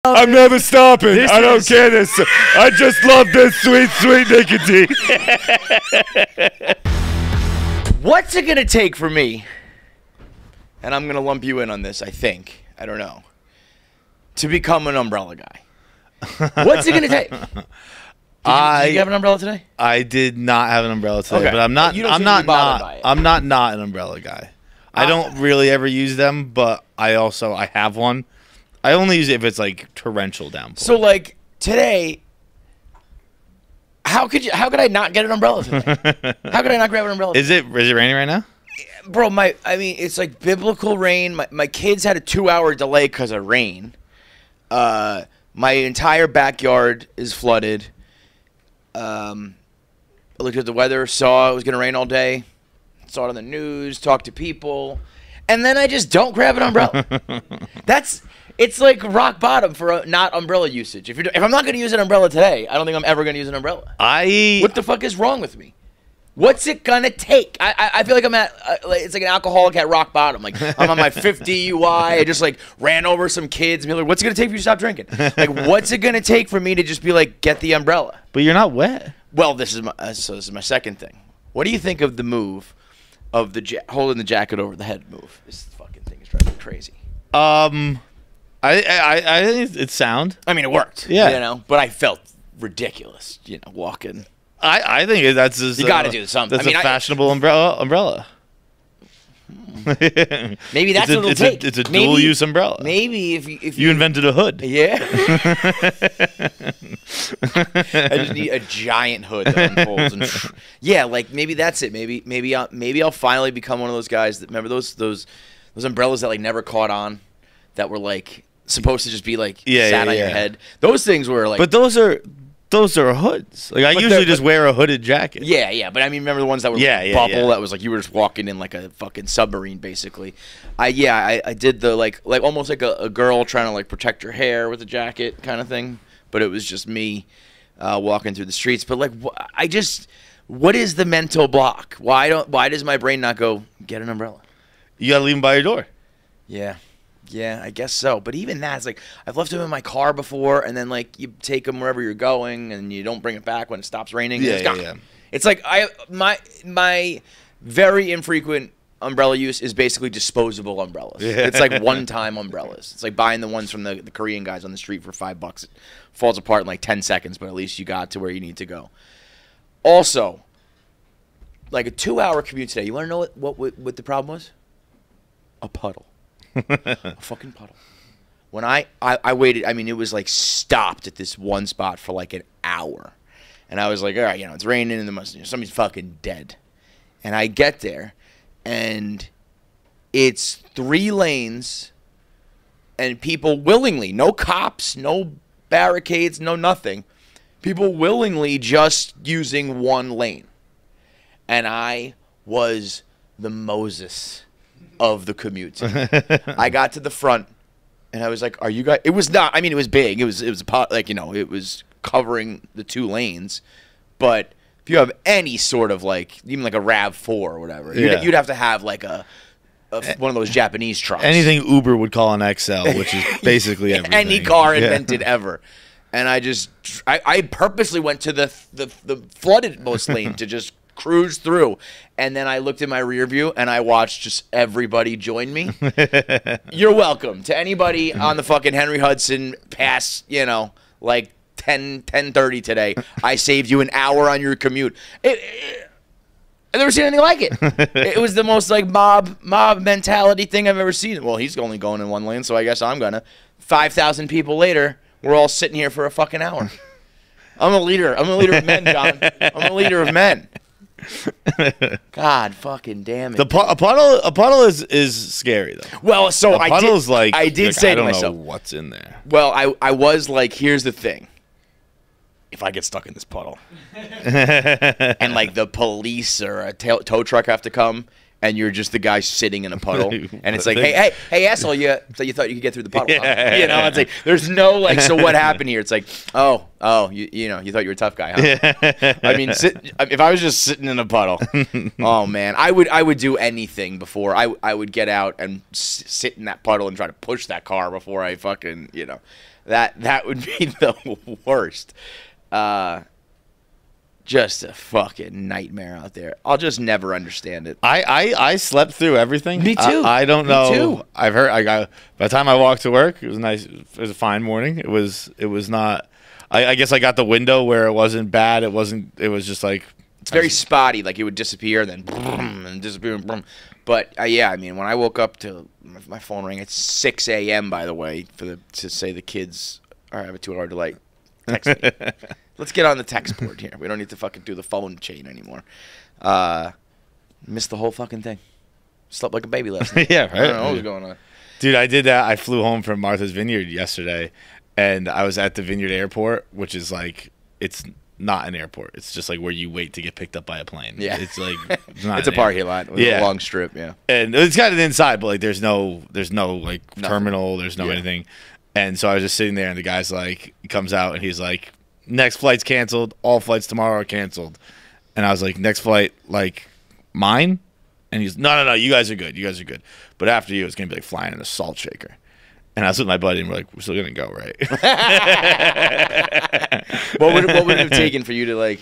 I'm never stopping. I don't care this. I just love this sweet, sweet nicotine. What's it going to take for me, and I'm going to lump you in on this, I think, I don't know, to become an umbrella guy? What's it going to take? Did you have an umbrella today? I did not have an umbrella today, Okay. but I'm not not an umbrella guy. I don't really ever use them, but I have one. I only use it if it's like torrential downpour. So like today, how could I not get an umbrella today? How could I not grab an umbrella? Is it raining right now? Bro, it's like biblical rain. My kids had a 2-hour delay because of rain. My entire backyard is flooded. I looked at the weather, saw it was gonna rain all day, saw it on the news, talked to people, and then I just don't grab an umbrella. It's like rock bottom for not umbrella usage. If I'm not going to use an umbrella today, I don't think I'm ever going to use an umbrella. What the fuck is wrong with me? What's it going to take? I feel like I'm at, it's like an alcoholic at rock bottom. Like, I'm on my 5th DUI. I just, like, ran over some kids. And be like, what's it going to take for you to stop drinking? Like, what's it going to take for me to just be like, get the umbrella? But you're not wet. Well, this is my second thing. What do you think of the move of the holding the jacket over the head move? This fucking thing is driving me crazy. I think it's sound. I mean, it worked. Yeah. But I felt ridiculous, walking. I think that's just, you got to do something. That's a fashionable umbrella. Maybe that's what it'll take. It's a dual-use umbrella. Maybe if you invented a hood. Yeah. I just need a giant hood that unfolds. And yeah, like maybe that's it. Maybe I'll finally become one of those guys that remember those umbrellas that like never caught on, that were like supposed to just be like sat on your head. Those things were like. But those are hoods. Like I usually just wear a hooded jacket. Yeah. But I mean, remember the ones that were bubble? That was like you were just walking in like a fucking submarine, basically. I did the like almost like a girl trying to like protect her hair with a jacket kind of thing. But it was just me walking through the streets. But like, what is the mental block? Why does my brain not go get an umbrella? You gotta leave them by your door. Yeah, I guess so. But even that, it's like I've left them in my car before, and then like you take them wherever you're going, and you don't bring it back when it stops raining. And it's gone. Yeah. It's like my very infrequent umbrella use is basically disposable umbrellas. Yeah. It's like one-time umbrellas. It's like buying the ones from the Korean guys on the street for $5. It falls apart in like 10 seconds, but at least you got to where you need to go. Also, like a 2-hour commute today. You want to know what the problem was? A puddle. A fucking puddle. When I waited, I mean, it was like stopped at this one spot for like an hour. And I was like, all right, it's raining and somebody's fucking dead. And I get there, and it's 3 lanes, and people willingly, no cops, no barricades, no nothing. People willingly just using 1 lane. And I was the Moses of the commute. I got to the front, and I was like, "Are you guys?" It was not. I mean, it was big. It was like it was covering the 2 lanes. But if you have any sort of like even like a RAV4 or whatever, you'd have to have like a one of those Japanese trucks. Anything Uber would call an XL, which is basically everything. Any car invented ever. And I purposely went to the flooded most lane to just cruise through, and then I looked in my rear view and I watched just everybody join me. You're welcome to anybody on the fucking Henry Hudson past, like 10:30 today. I saved you an hour on your commute. I've never seen anything like it. It was the most like mob mentality thing I've ever seen. Well, he's only going in 1 lane, so I guess I'm gonna. 5,000 people later, we're all sitting here for a fucking hour. I'm a leader. I'm a leader of men, John. I'm a leader of men. God fucking damn it. A puddle is scary though. Well, so I did say to myself, I don't know what's in there. Well, I was like, here's the thing. If I get stuck in this puddle and like the police or a tow truck have to come, and you're just the guy sitting in a puddle, and it's like, hey, asshole, so you thought you could get through the puddle? Yeah. Huh? It's like there's no like. So what happened here? It's like, you thought you were a tough guy, huh? Yeah. I mean, if I was just sitting in a puddle, oh man, I would do anything before I would get out and sit in that puddle and try to push that car before I fucking That would be the worst. Just a fucking nightmare out there. I'll just never understand it. I slept through everything. Me too. I don't know. Me too. I've heard. By the time I walked to work, it was nice. It was a fine morning. It was not. I guess I got the window where it wasn't bad. It was just like it's very spotty. Like it would disappear, then boom, and disappear. Boom. But yeah, I mean, when I woke up to my phone rang at 6 a.m. By the way, to say the kids have a 2-hour delay. Text me. Let's get on the text board here. We don't need to fucking do the phone chain anymore. Missed the whole fucking thing. Slept like a baby last night. Yeah, right. I don't know what was going on. Dude, I did that. I flew home from Martha's Vineyard yesterday, and I was at the Vineyard Airport, which is like, it's not an airport. It's just like where you wait to get picked up by a plane. Yeah. It's like, it's a parking lot with a long strip, yeah. And it's got an inside, but like there's no like terminal, there's no anything. And so I was just sitting there, and the guy's like, he comes out, and he's like, next flight's canceled. All flights tomorrow are canceled. And I was like, next flight, like, mine? And he's, no, you guys are good. You guys are good. But after you, it's going to be like flying in a salt shaker. And I was with my buddy, and we're like, we're still going to go, right? What would it have taken for you to, like,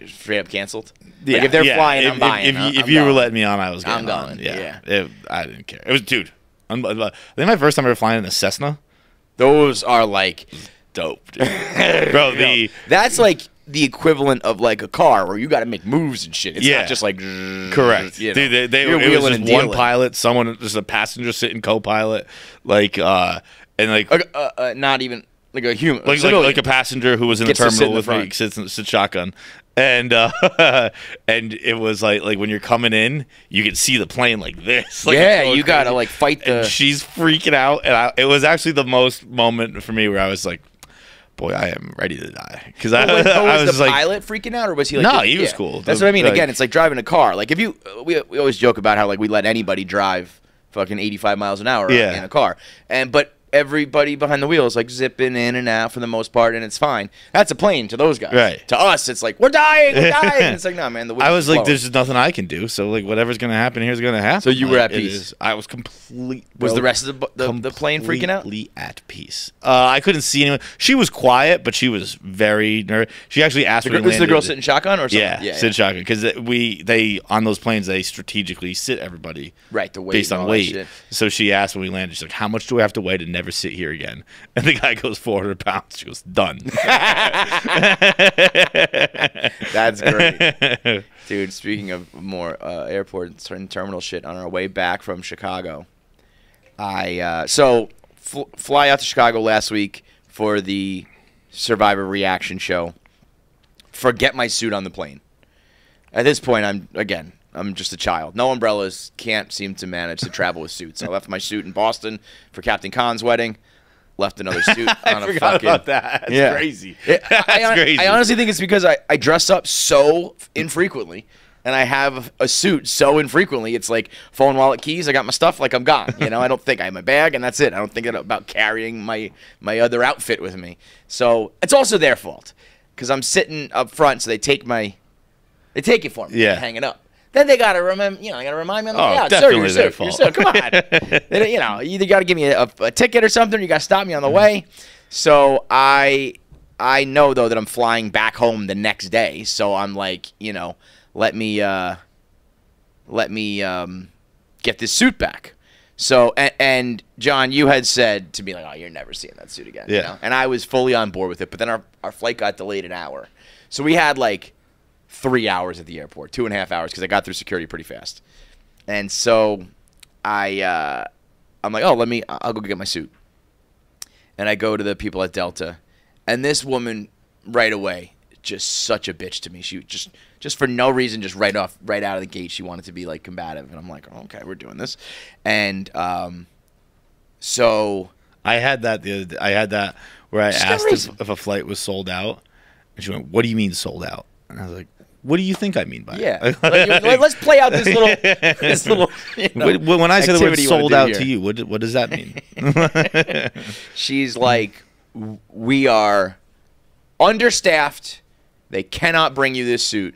straight up canceled? Yeah, like, if they're flying, I'm buying. If you were letting me on, I was going. I'm going. Yeah. I didn't care. It was, dude, I think my first time ever flying in a Cessna. Those are, like, dope, dude. Bro, that's like the equivalent of like a car where you got to make moves and shit. It's not just like correct. You know, dude, it was just one pilot, someone just a passenger sitting co-pilot, like and like not even like a human, like a passenger who was in the terminal with me, sits shotgun. And and it was like when you're coming in, you can see the plane like this. Like you gotta like fight the. And she's freaking out, and it was actually the most moment for me where I was like, boy, I am ready to die. Because I was the pilot freaking out, or was he like? No, he was cool. That's what I mean. Again, it's like driving a car. Like if we always joke about how like we let anybody drive fucking 85 miles an hour in a car, but everybody behind the wheel is like zipping in and out for the most part, and it's fine. That's a plane to those guys. Right. To us, it's like we're dying. And it's like, no, man. I was like, there's nothing I can do. So like, whatever's gonna happen here is gonna happen. So you were at peace. I was complete. Was the rest of the plane freaking out? Completely at peace. I couldn't see anyone. She was quiet, but she was very nervous. She actually asked me. Was the girl sitting shotgun or something? Yeah, sitting shotgun, because they on those planes they strategically sit everybody the weight based on weight. So she asked when we landed, she's like, "How much do I have to weigh to never sit here again?" And the guy goes 400 pounds. She goes, done. That's great. Dude, speaking of more airport and terminal shit, on our way back from Chicago, I fly out to Chicago last week for the Survivor reaction show. Forget my suit on the plane. At this point, I'm just a child. No umbrellas. Can't seem to manage to travel with suits. I left my suit in Boston for Captain Khan's wedding. Left another suit on I forgot about that. That's crazy. That's crazy. I honestly think it's because I dress up so infrequently, and I have a suit so infrequently. It's like phone, wallet, keys. I got my stuff. Like I'm gone. You know, I don't think I have my bag, and that's it. I don't think about carrying my other outfit with me. So it's also their fault because I'm sitting up front. So they take it for me. Yeah. Hang it up. Then they gotta remember, they gotta remind me on the way out. Definitely Sir, their fault. Come on, you either gotta give me a ticket or something. Or you gotta stop me on the way. So I know though that I'm flying back home the next day. So I'm like, let me get this suit back. So and John, you had said to me like, oh, you're never seeing that suit again. Yeah. And I was fully on board with it. But then our flight got delayed an hour, so we had like 3 hours at the airport, 2.5 hours, because I got through security pretty fast. And so I'm like, oh, I'll go get my suit. And I go to the people at Delta, and this woman right away, just such a bitch to me. She just for no reason, just right out of the gate, she wanted to be like combative. And I'm like, oh, okay, we're doing this. And so I had that the other day. I had that where I asked if a flight was sold out, and she went, "What do you mean sold out?" And I was like, what do you think I mean by it? Yeah. Let's play out this little when I said the word sold out to you, what does that mean? She's like, we are understaffed. They cannot bring you this suit.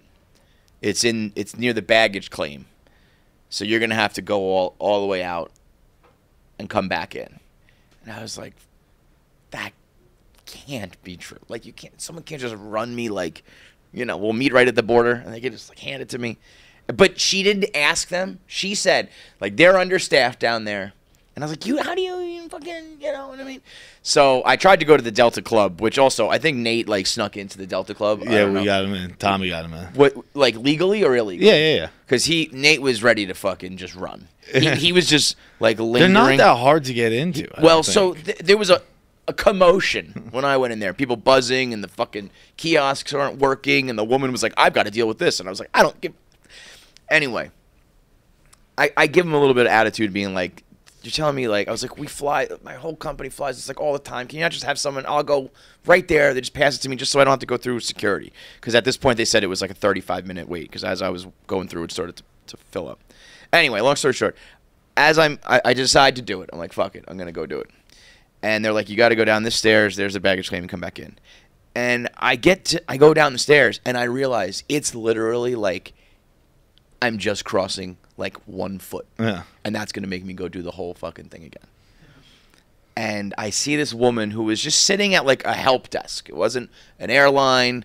It's near the baggage claim. So you're going to have to go all the way out and come back in. And I was like, can't be true. Like, someone can't just run me like, we'll meet right at the border, and they can just like hand it to me. But she didn't ask them. She said, like, they're understaffed down there. And I was like, how do you even fucking, you know what I mean? So I tried to go to the Delta Club, which also, I think Nate, like, snuck into the Delta Club. Yeah, we got him in. Tommy got him in. What, like, legally or illegally? Yeah. Because Nate was ready to fucking just run. He was just, like, lingering. They're not that hard to get into. Well, so there was a commotion when I went in there. People buzzing, and the fucking kiosks aren't working, and the woman was like, I've got to deal with this. And I was like, I don't give... Anyway, I give him a little bit of attitude being like, you're telling me, like, I was like, we fly, my whole company flies, it's like all the time. Can you not just have someone, I'll go right there, they just pass it to me just so I don't have to go through security. Because at this point they said it was like a 35-minute wait, because as I was going through it started to fill up. Anyway, long story short, as I decide to do it. I'm like, fuck it, I'm going to go do it. And they're like, you got to go down this stairs, there's a baggage claim, and come back in. And I go down the stairs, and I realize it's literally like I'm just crossing like 1 foot. Yeah. And that's going to make me go do the whole fucking thing again. And I see this woman who was just sitting at like a help desk. It wasn't an airline.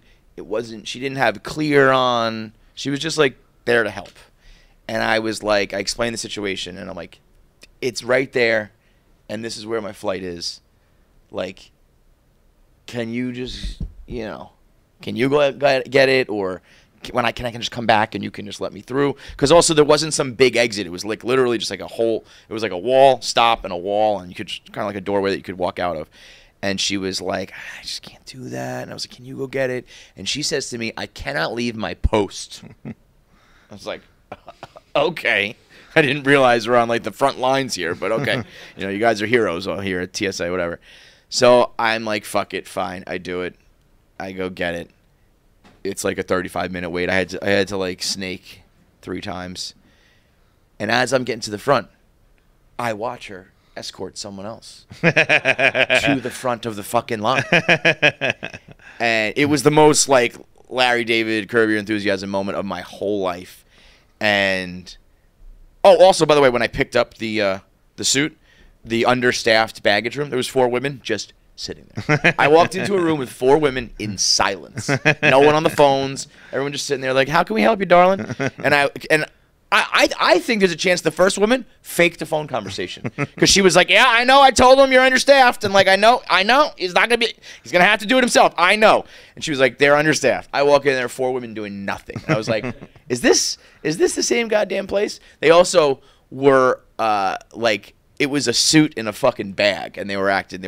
She didn't have clear on. She was just like there to help. And I was like, I explained the situation, and I'm like, it's right there, and this is where my flight is. Like, can you just, can you go get it, or can I just come back and you can just let me through? Because also there wasn't some big exit. It was like literally just like a hole. It was like a wall, stop, and a wall, and you could kind of like a doorway that you could walk out of. And she was like, I just can't do that. And I was like, can you go get it? And she says to me, I cannot leave my post. I was like, okay. I didn't realize we're on like the front lines here, but okay. You guys are heroes here at TSA, whatever. So I'm like, fuck it, fine. I do it. I go get it. It's like a 35-minute wait. I had to like snake 3 times. And as I'm getting to the front, I watch her escort someone else to the front of the fucking line. And it was the most like Larry David, Curb Your Enthusiasm moment of my whole life. And also, by the way, when I picked up the suit, the understaffed baggage room, there was 4 women just sitting there. I walked into a room with 4 women in silence. No one on the phones. Everyone just sitting there like, how can we help you, darling? And I think there's a chance the first woman faked a phone conversation. Because she was like, yeah, I know, I told him you're understaffed. And like, I know, he's going to have to do it himself. I know. And she was like, they're understaffed. I walk in there, 4 women doing nothing. And I was like, is this the same goddamn place? They also were like, it was a suit in a fucking bag, and they were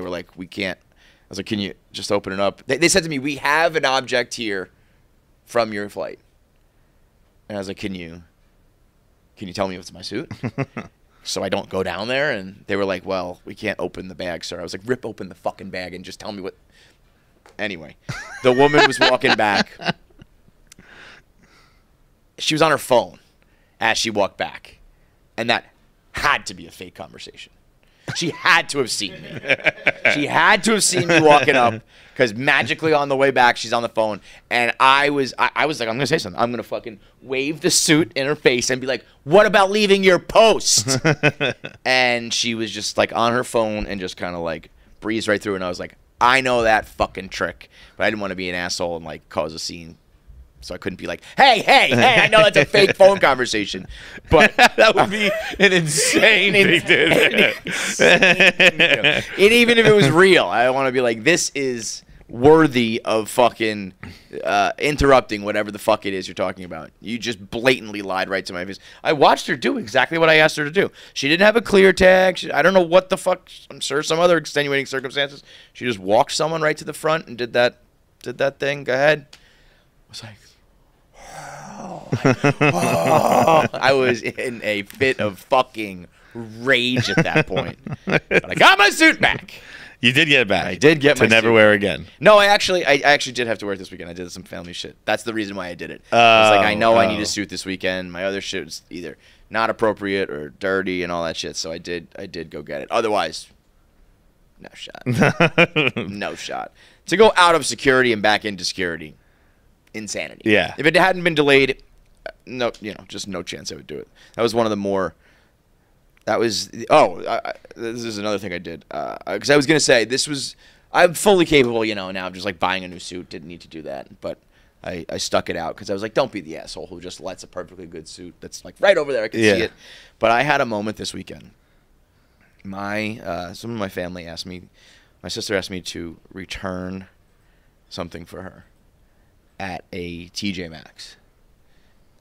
like, we can't. I was like, can you just open it up? They said to me, we have an object here from your flight. And I was like, can you tell me if it's my suit? So I don't go down there? And they were like, well, we can't open the bag, sir. I was like, rip open the fucking bag and just tell me what. Anyway, the woman was walking back. She was on her phone as she walked back. And that had to be a fake conversation. She had to have seen me. She had to have seen me walking up, because magically on the way back, she's on the phone. And I was like, I'm going to say something. I'm going to fucking wave the suit in her face and be like, what about leaving your post? And she was just like on her phone and just kind of like breezed right through. And I was like, I know that fucking trick, but I didn't want to be an asshole and like cause a scene. So I couldn't be like, hey, I know that's a fake phone conversation. But that would be an insane thing to do. And even if it was real, I want to be like, this is worthy of fucking interrupting whatever the fuck it is you're talking about. You just blatantly lied right to my face. I watched her do exactly what I asked her to do. She didn't have a clear tag. I don't know what the fuck. I'm sure some other extenuating circumstances. She just walked someone right to the front and did that thing. Go ahead. I was like, I was in a fit of fucking rage at that point. But I got my suit back. You did get it back. I did get my suit. To never wear again. No, I actually did have to wear it this weekend. I did some family shit. That's the reason why I did it. I was like, I know I need a suit this weekend. My other shit was either not appropriate or dirty and all that shit. So I did go get it. Otherwise, no shot. No shot. To go out of security and back into security, insanity. Yeah. If it hadn't been delayed, no, just no chance I would do it. That was one of the more. That was this is another thing I did because I was gonna say this was I'm fully capable, now I'm just like buying a new suit. Didn't need to do that, but I stuck it out because I was like, don't be the asshole who just lets a perfectly good suit that's like right over there. I can see it. But I had a moment this weekend. Some of my family asked me, my sister asked me to return something for her at a TJ Maxx.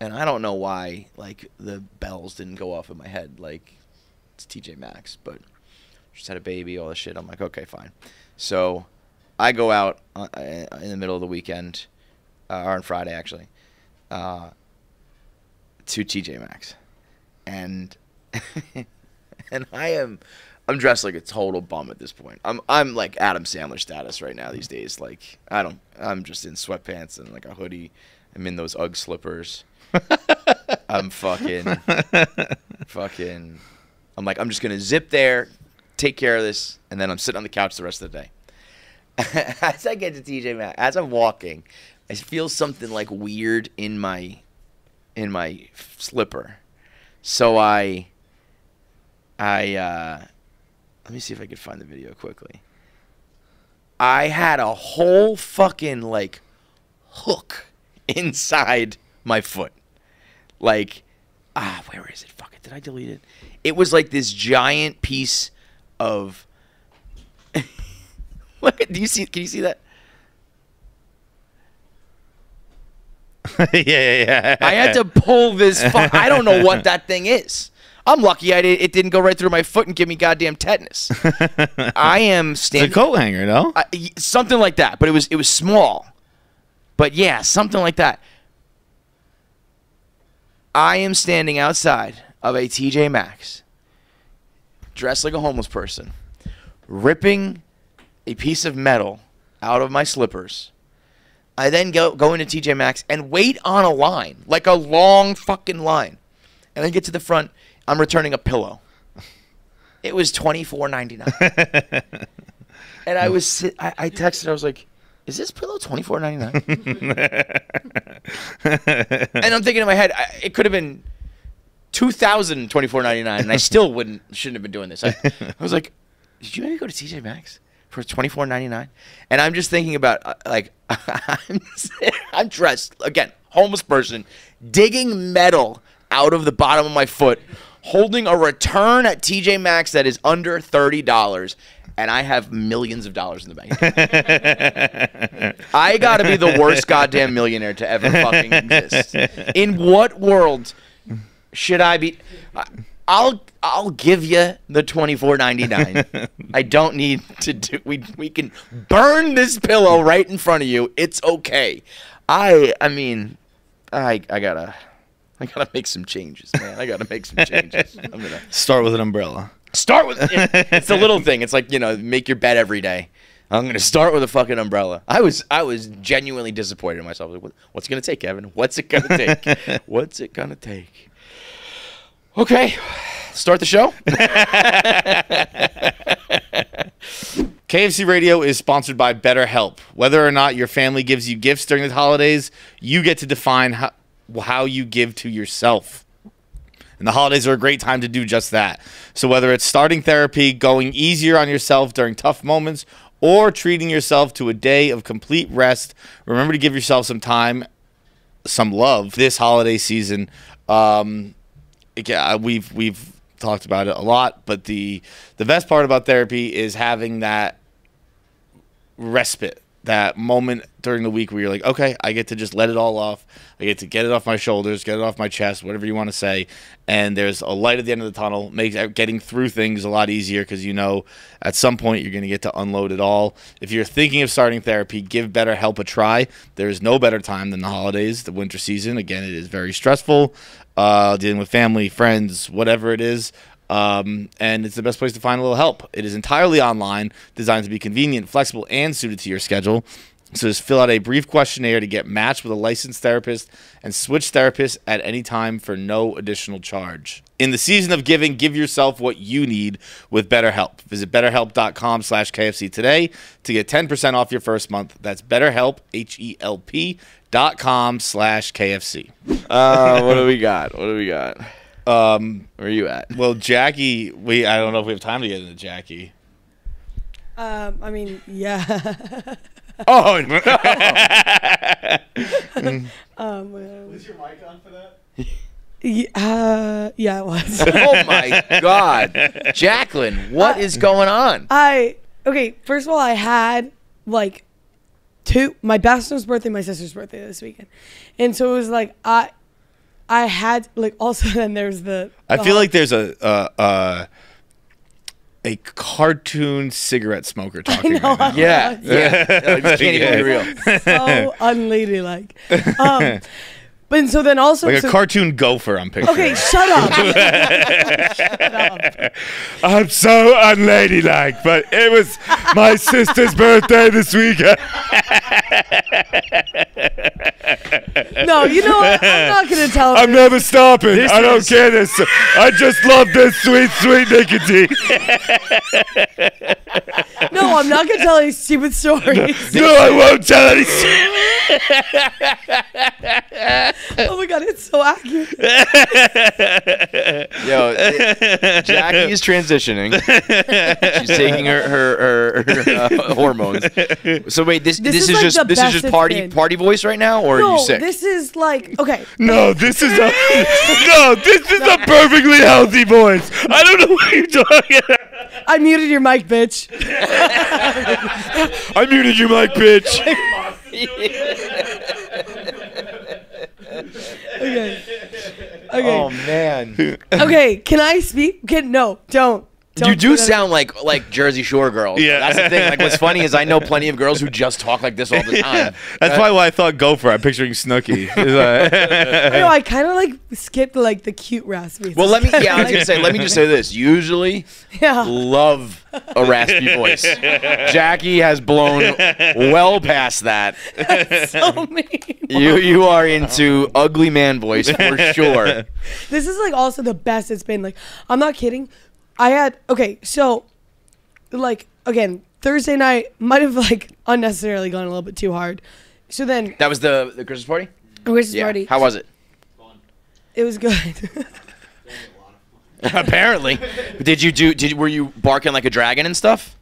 And I don't know why, like, the bells didn't go off in my head. Like, it's TJ Maxx, but just had a baby, all this shit. I'm like, okay, fine. So I go out in the middle of the weekend, or on Friday, actually, to TJ Maxx. And and I'm dressed like a total bum at this point. I'm like Adam Sandler status right now these days. Like, I'm just in sweatpants and like a hoodie. I'm in those Ugg slippers. I'm I'm like, I'm just going to zip there, take care of this, and then I'm sitting on the couch the rest of the day. As I get to TJ Maxx, as I'm walking, I feel something like weird in my slipper. So I let me see if I can find the video quickly. I had a whole fucking like hook inside my foot. Like, where is it? Fuck it. Did I delete it? It was like this giant piece of. Look at. Can you see that? Yeah. I had to pull this. I don't know what that thing is. I'm lucky it didn't go right through my foot and give me goddamn tetanus. I am standing. It's a coat hanger, no? Something like that, but it was small. But yeah, something like that. I am standing outside of a TJ Maxx, dressed like a homeless person, ripping a piece of metal out of my slippers. I then go into TJ Maxx and wait on a line, like a long fucking line. And I get to the front. I'm returning a pillow. It was $24.99. And I texted. I was like, "Is this pillow $24.99?" And I'm thinking in my head, it could have been $2,024.99, and I still shouldn't have been doing this. I was like, "Did you maybe go to TJ Maxx for $24.99?" And I'm just thinking about like I'm dressed again, homeless person, digging metal out of the bottom of my foot, holding a return at TJ Maxx that is under $30, and I have millions of dollars in the bank. I gotta be the worst goddamn millionaire to ever fucking exist. In what world should I be? I'll give you the $24.99. I don't need to do. We can burn this pillow right in front of you. It's okay. I mean, I gotta make some changes, man. I gotta make some changes. I'm gonna start with an umbrella. Start with it's a little thing. It's like, make your bed every day. I'm gonna start with a fucking umbrella. I was genuinely disappointed in myself. Like, what's it gonna take, Evan? What's it gonna take? What's it gonna take? Okay, start the show. KFC Radio is sponsored by BetterHelp. Whether or not your family gives you gifts during the holidays, you get to define how you give to yourself. And the holidays are a great time to do just that. So whether it's starting therapy, going easier on yourself during tough moments, or treating yourself to a day of complete rest, remember to give yourself some time, some love this holiday season. We've talked about it a lot, but the best part about therapy is having that respite, that moment during the week where you're like, okay, I get to just let it all off. I get to get it off my shoulders, get it off my chest, whatever you want to say. And there's a light at the end of the tunnel. Makes getting through things a lot easier because at some point you're going to get to unload it all. If you're thinking of starting therapy, give BetterHelp a try. There is no better time than the holidays, the winter season. Again, it is very stressful, dealing with family, friends, whatever it is. And it's the best place to find a little help. It is entirely online, designed to be convenient, flexible, and suited to your schedule. So just fill out a brief questionnaire to get matched with a licensed therapist and switch therapists at any time for no additional charge. In the season of giving, give yourself what you need with BetterHelp. Visit BetterHelp.com/KFC today to get 10% off your first month. That's BetterHelp, HELP.com/KFC. What do we got? Where are you at? Well, Jackie, I don't know if we have time to get into Jackie. I mean, yeah. Oh no! Was your mic on for that? Yeah, it was. Oh my God, Jacqueline, what is going on? Okay, first of all, I had like my best friend's birthday, my sister's birthday this weekend, and so it was like I had like also then there's the I feel like there's a cartoon cigarette smoker talking. I know, right now. Yeah. No, this can't even be real. so unladylike. But so then also Like a cartoon gopher, I'm picturing. Okay, shut up. Shut up. I'm so unladylike, but it was my sister's birthday this weekend. No, you know what? I'm not gonna tell I'm her. never stopping. I don't care this. I just love this sweet, sweet nicotine. No, I'm not gonna tell any stupid stories. No, I won't tell any. Oh my God, it's so accurate. Yo, Jackie is transitioning. She's taking her hormones. So wait, this is like just the best it's party been. party voice right now, or are No, you sick? this is like okay. No, this is a perfectly healthy voice. I don't know what you're talking about. I muted your mic, bitch. I muted your mic, bitch. Okay. Oh man, Okay, can I speak? No, don't. you do sound like Jersey Shore girls. Yeah. That's the thing. Like, what's funny is I know plenty of girls who just talk like this all the time. That's probably why I thought gopher. I'm picturing Snooki. I know, I kind of like skipped like the cute raspy. Well, I was gonna say, let me just say this. Usually, Yeah. love a raspy voice. Jackie has blown well past that. So mean. You are into ugly man voice for sure. This is like also the best it's been. Like, I'm not kidding. So, like, again, Thursday night might have like unnecessarily gone a little bit too hard. So then That was the Christmas party? Christmas party. How was it? It was good. Apparently. Were you barking like a dragon and stuff?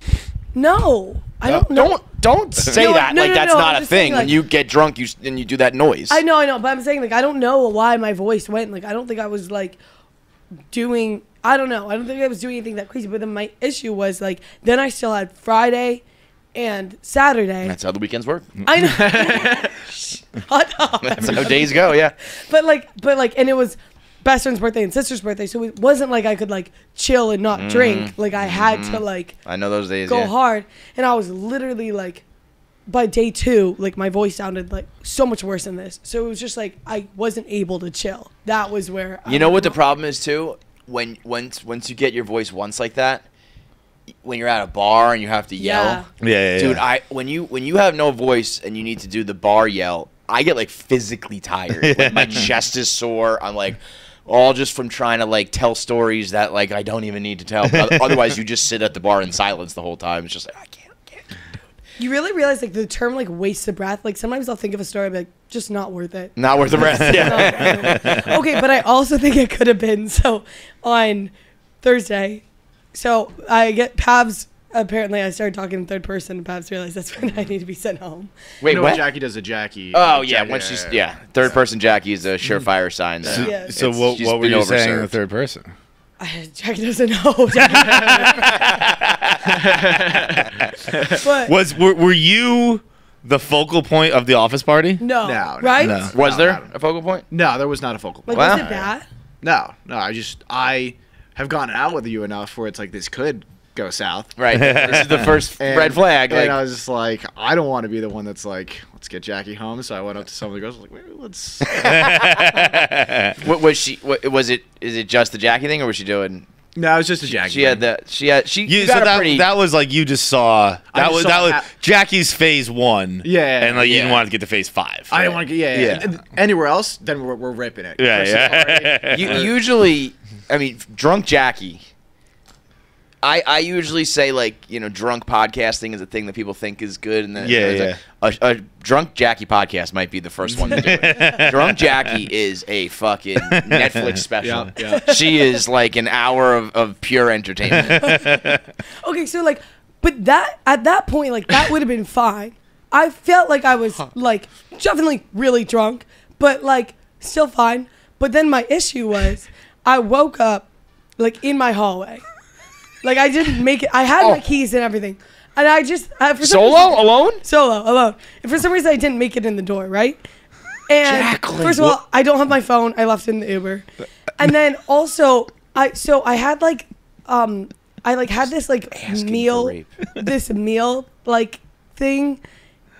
No, I don't know. Don't say No, that no, like no, that's no, not I'm a just saying, thing. When like- you get drunk, you do that noise. I know, but I'm saying like I don't know why my voice went. Like I don't think I was like doing. I don't know. I don't think I was doing anything that crazy. But then my issue was like then I still had Friday and Saturday. That's how the weekends work. I know. Shut up. That's how days go. Yeah. But and it was best friend's birthday and sister's birthday, so it wasn't like I could like chill and not drink. Like I had to like I know those days. go yeah. hard, and I was literally like, by day 2, like my voice sounded like so much worse than this. So it was just like I wasn't able to chill. That was where You know what the problem is too? Once you get your voice once like that, when you're at a bar and you have to yell. Yeah. Dude, when you have no voice and you need to do the bar yell, I get like physically tired. Like, my chest is sore. I'm like, all just from trying to like tell stories that like I don't even need to tell. Otherwise, you just sit at the bar in silence the whole time. It's just like I can't. You really realize like the term like waste of breath. Like sometimes I'll think of a story, and be like, just not worth it. Not worth the breath. Yeah. Okay, but I also think it could have been so on Thursday. So I get Pavs. Apparently, I started talking in third person, and Pavs realized that's when I need to be sent home. Wait, You know what? when Jackie does a Jackie. Oh yeah, Jackie, once she's third person Jackie is a surefire sign. That Yeah. So it's- she's what were been you saying in the overserved. third person? Jackie doesn't know. But Were you the focal point of the office party? no, No, right? no. Was No, there not a focal point? No, there was not a focal point. Like, was Wow. it bad? No. I have gone out with you enough where it's like this could go south. Right. This is the first red flag. And Like, I was just like, I don't want to be the one that's like, let's get Jackie home. So I went up to some of the girls. I was like, wait, let's. what was she? Was it? Is it just the Jackie thing, or was she doing? No, it was just a Jackie. She had thing. the. She had. She. You, You so got a that, pretty. that was like you just saw I that just was saw that was how- Jackie's phase 1. Yeah, and like you didn't yeah. want to get to phase 5. I didn't want to get, yeah. Yeah. Anywhere else, then we're ripping it. Yeah, Versus yeah. already- Usually, I mean, drunk Jackie. I usually say like drunk podcasting is a thing that people think is good, and then a drunk Jackie podcast might be the first one to do it. Drunk Jackie is a fucking Netflix special. Yeah. She is like an hour of pure entertainment. Okay, so like, But that at that point, like that would have been fine. I felt like I was like definitely really drunk, but like still fine. But then my issue was I woke up like in my hallway. Like I didn't make it. I had my keys and everything. And I just for alone? Solo, alone. And for some reason I didn't make it in the door, right? And Jacqueline, first of all, I don't have my phone. I left it in the Uber. And then also I had like I like had this like meal like thing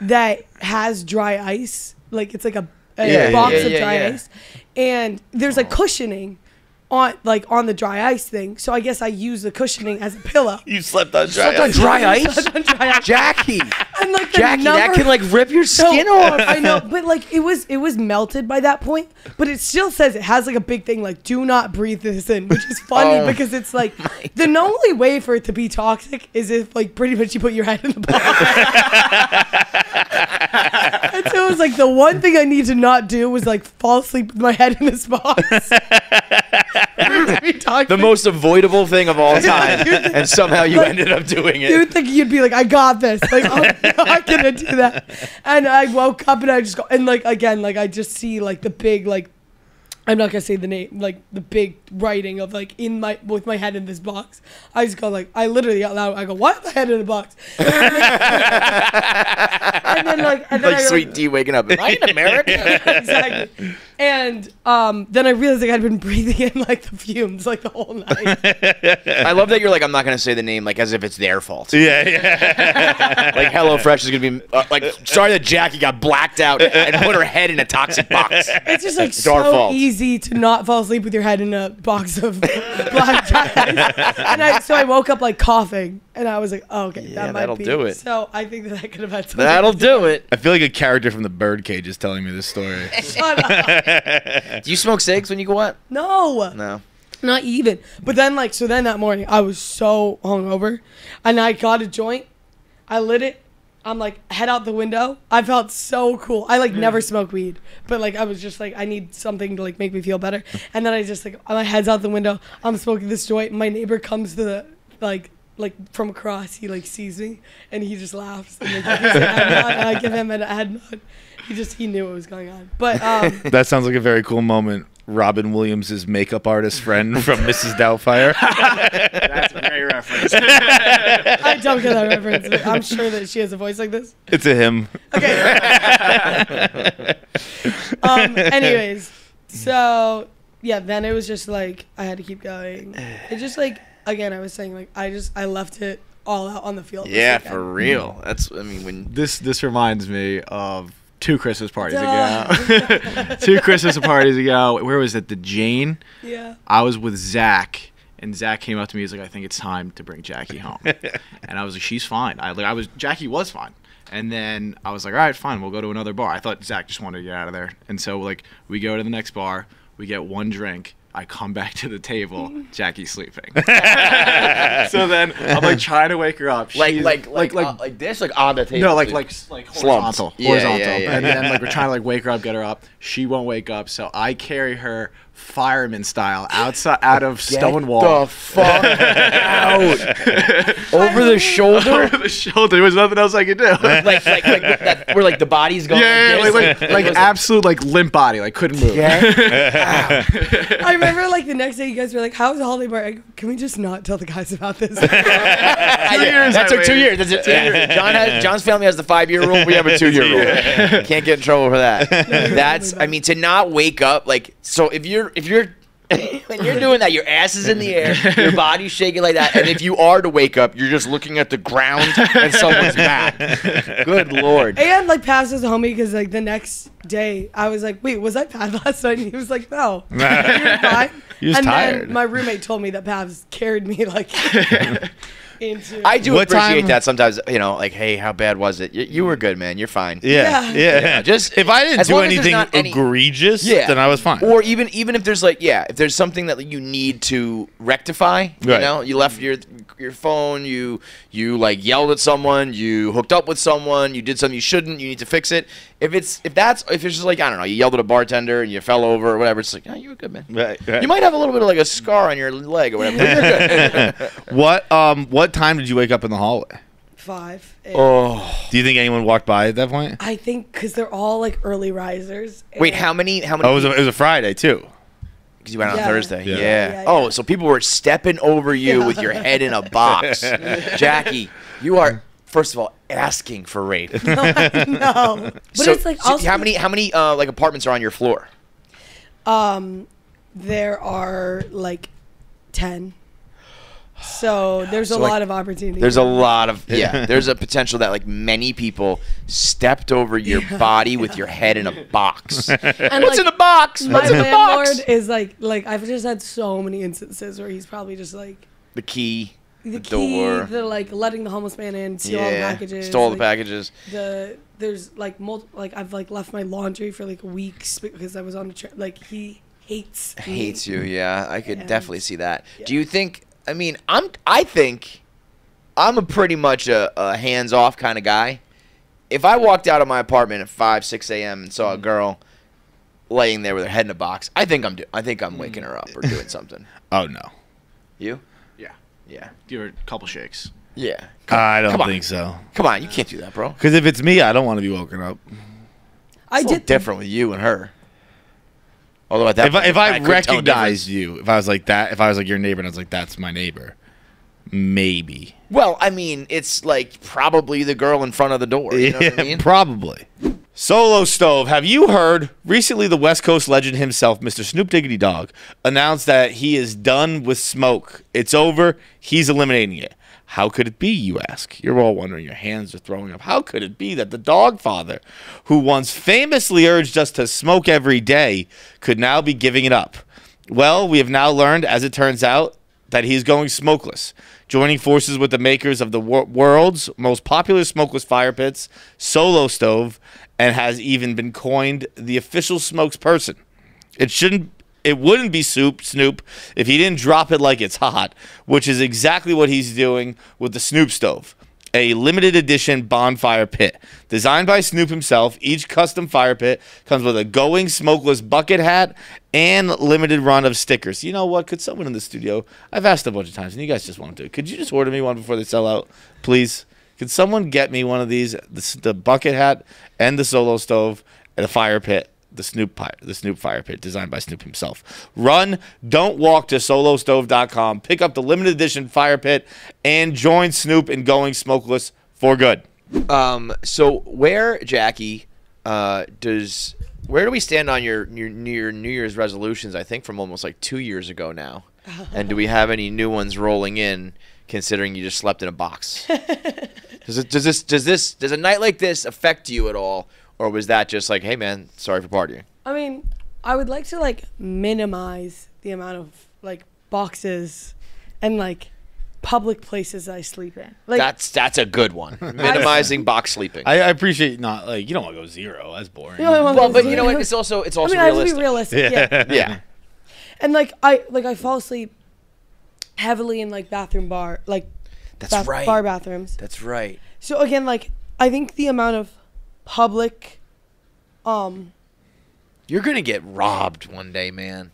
that has dry ice. Like it's like a box of dry ice. And there's like cushioning on the dry ice thing. So I guess I use the cushioning as a pillow. You slept on dry ice? Jackie. And like Jackie, that can like rip your skin off. I know, but like it was melted by that point. But it still says it has like a big thing like do not breathe this in, which is funny because it's like the only way for it to be toxic is if like pretty much you put your head in the box. And so it was like the one thing I need to not do was like fall asleep with my head in this box. The most avoidable thing of all time, and somehow you ended up doing it. You'd think you'd be like, I got this. Like, I'm not gonna do that. And I woke up and I just go, and like again, like I just see like the big like, I'm not gonna say the name, like the big writing of like with my head in this box. I just go like, I literally out loud, I go, why is my head in a box? And then like Sweet D waking up. Am I in America? Exactly. And then I realized like I'd been breathing in like the fumes like the whole night. I love that you're like, I'm not gonna say the name like as if it's their fault. Yeah. Like HelloFresh is gonna be like, sorry that Jackie got blacked out and put her head in a toxic box. It's just like our so fault. easy to not fall asleep with your head in a box of black ice. And so I woke up like coughing, and I was like, oh, okay, that might that'll be. do it. So I think that could have had something. That'll do it. I feel like a character from the Birdcage is telling me this story. Shut up. Do you smoke cigs when you go out? No, not even. But then then that morning I was so hungover, and I got a joint. I lit it. I'm like, head out the window. I felt so cool. I like never smoke weed, but like I was just like, I need something to like make me feel better. And then I just like, my head's out the window. I'm smoking this joint. My neighbor comes to the like from across. He like sees me and he just laughs. And, like, gives me a head nod, and I give him a head nod. He knew what was going on. But that sounds like a very cool moment. Robin Williams' makeup artist friend from Mrs. Doubtfire. That's a great reference. I don't get that reference. But I'm sure that she has a voice like this. It's a him. Okay. Anyways, so yeah, then it was just like I had to keep going. It just like again, I was saying like I left it all out on the field. Yeah, for real. That's when This reminds me of 2 Christmas parties ago. 2 Christmas parties ago. Where was it? The Jane? Yeah. I was with Zach, and Zach came up to me. He's like, I think it's time to bring Jackie home. And I was like, she's fine. Jackie was fine. And then I was like, all right, fine. We'll go to another bar. I thought Zach just wanted to get out of there. And so like we go to the next bar. We get one drink. I come back to the table. Jackie's sleeping. So then I'm like trying to wake her up. Like this, like on the table. No, like horizontal. Yeah, horizontal. yeah. And then like we're trying to like wake her up, get her up. She won't wake up, so I carry her fireman style out of Stonewall. The fuck out. Over the shoulder. Over the shoulder. There was nothing else I could do. like where like the body's going. Like absolute like limp body, like couldn't move. I remember like the next day you guys were like, how's the holiday bar? I go, can we just not tell the guys about this? That took 2 years. That's 2 years. John's family has the 5-year rule. We have a 2-year rule. Can't get in trouble for that. That's, I mean, to not wake up, like, so if you're when you're doing that, your ass is in the air, your body's shaking like that, and if you are to wake up, you're just looking at the ground and someone's back. Good Lord. And like Paz was a homie because like the next day I was like, wait, was I Paz last night? And he was like, no. You were fine. He was tired. Then my roommate told me that Paz carried me like into. I do appreciate that sometimes, you know, like, hey, how bad was it? You were good, man. You're fine. Yeah. Just if I didn't do anything egregious, then I was fine. Or even if there's like, if there's something that you need to rectify, you know, you left your phone, you like yelled at someone, you hooked up with someone, you did something you shouldn't, you need to fix it. If it's just like, I don't know, you yelled at a bartender and you fell over or whatever, it's like, you were good, man. Right. You might have a little bit of like a scar on your leg or whatever. What time did you wake up in the hallway? 5. Oh. Do you think anyone walked by at that point? I think because they're all like early risers. Wait, how many? Oh, it was a Friday too. Because you went on Yeah. Thursday. Yeah. Yeah. Oh, so people were stepping over you with your head in a box. Jackie, you are, first of all, asking for rape. No, but So, it's like so also, how many like apartments are on your floor? there are like 10. So there's a So, like, lot of opportunity. There's a lot of there's a potential that like many people stepped over your body with your head in a box. And What's like, in a box? my What's in a landlord box? is like I've just had so many instances where he's probably just like The key, the door. key, the like letting the homeless man in, steal all the packages, stole the like, packages. There's like like I've like left my laundry for like weeks because I was on the trip. Like he hates me. Hates you, yeah. I could And- definitely see that. yeah. Do you think? I mean, I think I'm a pretty much a hands-off kind of guy. If I walked out of my apartment at 5, 6 a.m. and saw a girl laying there with her head in a box, I think I'm waking her up or doing something. Oh no. You? Yeah. Yeah. Give her a couple shakes. Yeah. I don't come on. think so. Come on, you can't do that, bro. Because if it's me, I don't want to be woken up. I It's a little did different with you and her. Although at that point, If I couldn't tell the recognized difference. you, if I was like your neighbor and I was like, that's my neighbor, maybe. Well, I mean, it's like probably the girl in front of the door. You know what I mean? Probably. Solo Stove, have you heard? Recently, the West Coast legend himself, Mr. Snoop Diggity Dogg, announced that he is done with smoke. It's over. He's eliminating it. How could it be, you ask? You're all wondering. Your hands are throwing up. How could it be that the dog father, who once famously urged us to smoke every day, could now be giving it up? Well, we have now learned, as it turns out, that he's going smokeless, joining forces with the makers of the world's most popular smokeless fire pits, Solo Stove, and has even been coined the official spokesperson. It wouldn't be Snoop if he didn't drop it like it's hot, which is exactly what he's doing with the Snoop Stove, a limited edition bonfire pit. Designed by Snoop himself, each custom fire pit comes with a going smokeless bucket hat and limited run of stickers. You know what? Could someone in the studio, I've asked a bunch of times, and you guys just won't do it. Could you just order me one before they sell out, please? Could someone get me one of these, the bucket hat and the Solo Stove and the fire pit? The Snoop Fire Pit, designed by Snoop himself. Run, don't walk to solostove.com. Pick up the limited edition fire pit and join Snoop in going smokeless for good. So where, Jackie, where do we stand on your New Year's resolutions? I think from almost like 2 years ago now. And do we have any new ones rolling in, considering you just slept in a box? Does a night like this affect you at all? Or was that just like, hey, man, sorry for partying? I mean, I would like to like minimize the amount of like boxes and like public places I sleep in. Like That's a good one. Minimizing box sleeping. I appreciate not, like, you don't want to go zero. That's boring. Well, but you know what? It's also I mean, I have to realistic. be realistic. Yeah. Yeah. And like I fall asleep heavily in like bathroom bar like That's right. bar bathrooms. That's right. So again, like I think the amount of public You're gonna get robbed one day, man.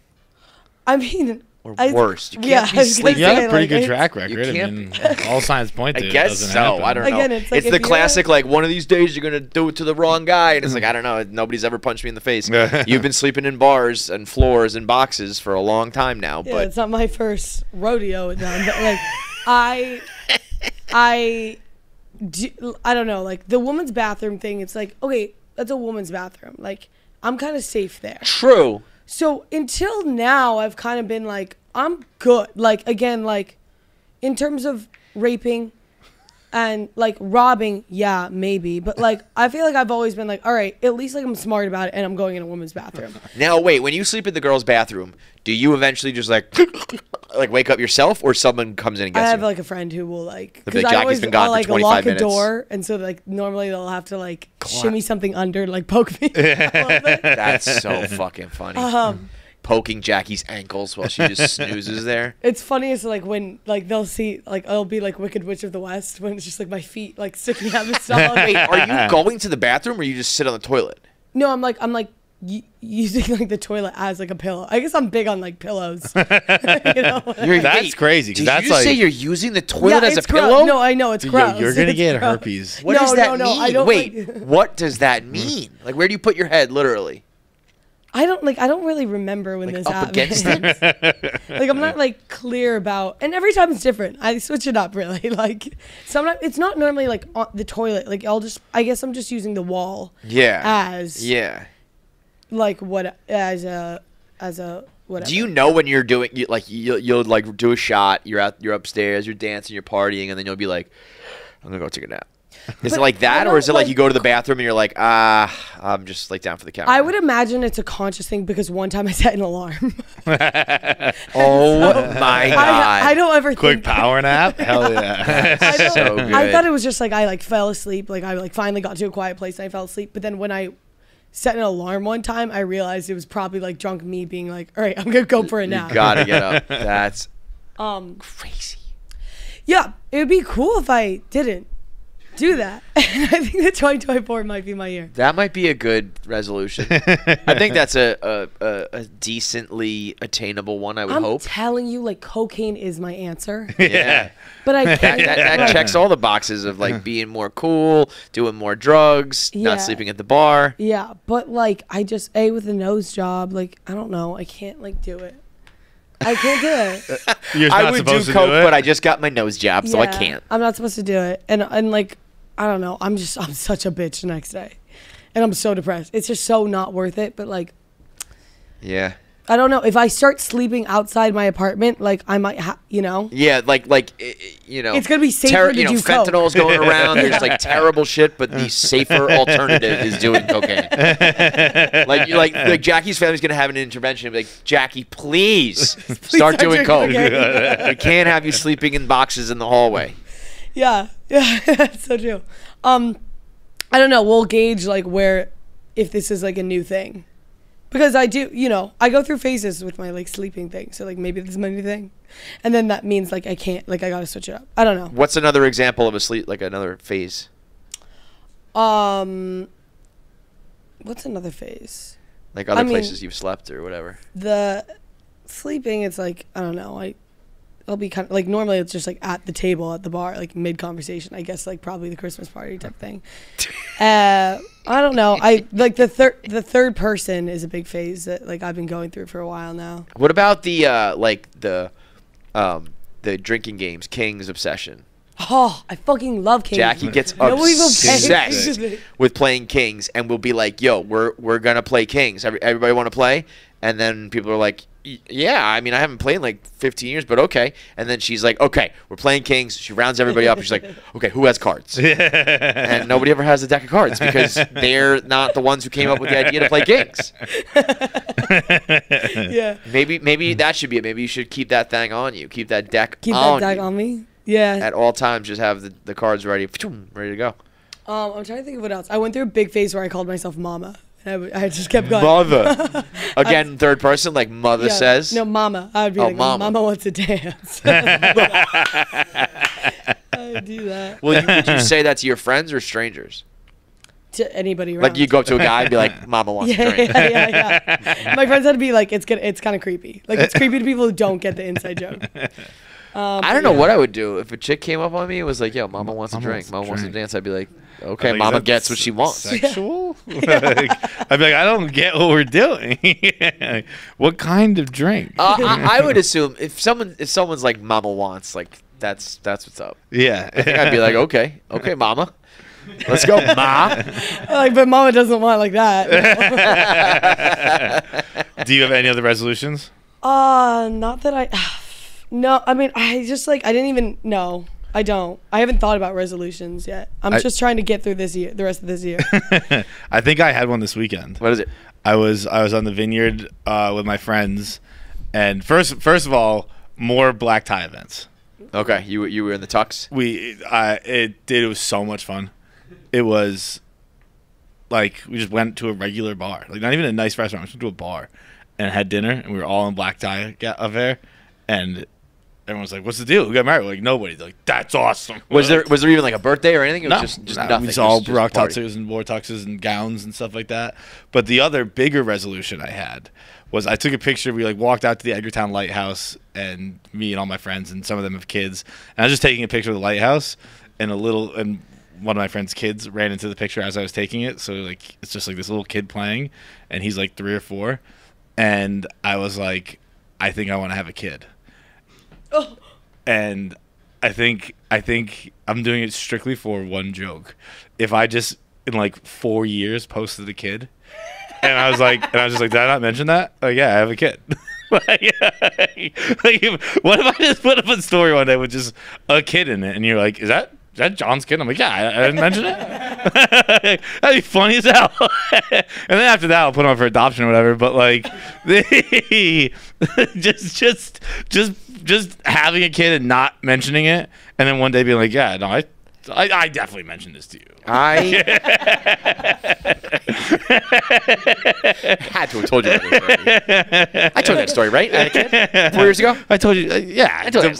I mean Or I- worse. You can't yeah, be I was gonna sleeping. You have say, a pretty like, good it's- track record. I can't- mean, all signs point I to it. guess doesn't so. happen. I don't know. Again, it's like it's if the you're- classic, like, one of these days you're going to do it to the wrong guy. And it's like, I don't know. Nobody's ever punched me in the face. You've been sleeping in bars and floors and boxes for a long time now. Yeah, But it's not my first rodeo with them, but like I don't know, like the woman's bathroom thing, it's like, okay, that's a woman's bathroom. Like I'm kind of safe there. true. So until now, I've kind of been like, I'm good. Like, again, like, in terms of raping and, like, robbing, yeah, maybe. But, like, I feel like I've always been like, all right, at least, like, I'm smart about it and I'm going in a woman's bathroom. Now, wait. When you sleep in the girl's bathroom, do you eventually just, like wake up yourself or someone comes in and I gets have, you? like, a friend who will, like, They'll be like, Jackie's been gone for like, 25 lock minutes. a door. And so, like, normally they'll have to, like, shimmy something under and, like, poke me. That's so fucking funny. Poking Jackie's ankles while she just snoozes there. It's funniest like when like they'll see like I'll be like Wicked Witch of the West when it's just like my feet like sticking out the stall. Wait, are you going to the bathroom or you just sit on the toilet? No, I'm like using like the toilet as like a pillow. I guess I'm big on like pillows. You know? That's crazy. Did that's you like, say you're using the toilet as a gross. pillow? No, I know it's gross. You're gonna get gross. herpes. What does that mean? I don't what does that mean? Like, where do you put your head, literally? I don't really remember when this up happened. against it? Like I'm not like clear about, and every time it's different. I switch it up really. Like sometimes it's not normally like on the toilet. Like I guess I'm just using the wall. As like what as a whatever. Do you know when you're doing you'll like do a shot? You're upstairs, you're dancing, you're partying, and then you'll be like, I'm gonna go take a nap. Is it like that, or is it like you go to the bathroom and you're like, I'm just like down for the count? I would imagine it's a conscious thing because one time I set an alarm. Oh my god! I don't ever quick power nap. Hell yeah! So good. I thought it was just like I like fell asleep. Like I like finally got to a quiet place and I fell asleep. But then when I set an alarm one time, I realized it was probably like drunk me being like, all right, I'm gonna go for a nap. You gotta get up. That's crazy. Yeah, it would be cool if I didn't do that. I think that 2024 might be my year. That might be a good resolution. I think that's a decently attainable one. I would hope. I'm telling you, like cocaine is my answer. Yeah. But I can't. That checks all the boxes of like being more cool, doing more drugs, not sleeping at the bar. Yeah, but like I just with a nose job, like I don't know, I can't like do it. I can't do it. You're not I would do supposed to coke, do it? but I just got my nose jabbed, so I can't. I'm not supposed to do it, and like I don't know. I'm such a bitch the next day, and I'm so depressed. It's just so not worth it. But like, yeah. I don't know if I start sleeping outside my apartment, like I might, Yeah, like it's gonna be safer to do coke. Fentanyl's going around. There's like terrible shit, but the safer alternative is doing cocaine. like Jackie's family's gonna have an intervention. Be like, Jackie, please start doing coke. We can't have you sleeping in boxes in the hallway. Yeah, that's so true. I don't know. We'll gauge like if this is like a new thing. Because I do, I go through phases with my like sleeping thing. So like maybe this is my new thing. And then that means like I can't, like I got to switch it up. I don't know. What's another example of another phase? What's another phase? Like other places you've slept or whatever. The sleeping, it's like, I don't know. I'll be kind of like normally it's just like at the table at the bar, like mid conversation. I guess like probably the Christmas party type thing. I don't know. I like the third person is a big phase that like I've been going through for a while now. What about the drinking games, King's obsession? Oh, I fucking love Kings. Jackie gets obsessed with playing Kings, and we'll be like, "Yo, we're gonna play Kings. Everybody want to play?" And then people are like, yeah, I mean, I haven't played in like 15 years, but okay. And then she's like, okay, we're playing Kings. She rounds everybody up. And she's like, okay, who has cards? And nobody ever has a deck of cards because they're not the ones who came up with the idea to play Kings. Yeah. Maybe that should be it. Maybe you should keep that thing on you. Keep that deck on me. Yeah. At all times, just have the cards ready to go. I'm trying to think of what else. I went through a big phase where I called myself Mama. I just kept going. Mother. Again, third person, like mother says. No, Mama. I would be like, Mama wants to dance. I would do that. Well, would you say that to your friends or strangers? To anybody around. Like you go to a guy and be like, Mama wants to drink. Yeah. My friends had to be like, it's kind of creepy. Like it's creepy to people who don't get the inside joke. I don't know what I would do if a chick came up on me and was like, "Yo, Mama wants to drink. Mama wants to dance." I'd be like, "Okay, like, Mama gets what she wants." Sexual? Like, I'd be like, "I don't get what we're doing. What kind of drink?" I would assume if someone's like, "Mama wants," like that's what's up. Yeah, I think I'd be like, "Okay, Mama, let's go, Ma." Like, but Mama doesn't want like that. Do you have any other resolutions? Not that I. No, I mean, I just like, I didn't even, no, I don't. I haven't thought about resolutions yet. I'm just trying to get through this year, the rest of this year. I think I had one this weekend. What is it? I was on the vineyard with my friends, and first of all, more black tie events. Okay, you were in the tux? It was so much fun. It was like we just went to a regular bar, like not even a nice restaurant. We just went to a bar and had dinner, and we were all in black tie affair, and everyone's like, "What's the deal? Who got married?" We're like, nobody. They're like, "That's awesome." Was there even like a birthday or anything? It was just nothing. We just all just rock party. tuxes and wore tuxes and gowns and stuff like that. But the other bigger resolution I had was I took a picture. We like walked out to the Edgartown Lighthouse, and me and all my friends, and some of them have kids. And I was just taking a picture of the lighthouse, and one of my friend's kids ran into the picture as I was taking it. So like it's just like this little kid playing, and he's like 3 or 4, and I was like, I think I want to have a kid. Oh. And I think I'm doing it strictly for one joke. If I just in like 4 years posted a kid, and I was just like, did I not mention that? Like, yeah, I have a kid. What if I just put up a story one day with just a kid in it, and you're like, is that John's kid? I'm like, yeah, I didn't mention it. That'd be funny as hell. And then after that, I'll put him up for adoption or whatever. But like, just having a kid and not mentioning it, and then one day being like, yeah, no, I definitely mentioned this to you. I had to have told you that story. I told that story, right? I had a kid 4 years ago. I told you, yeah. I told you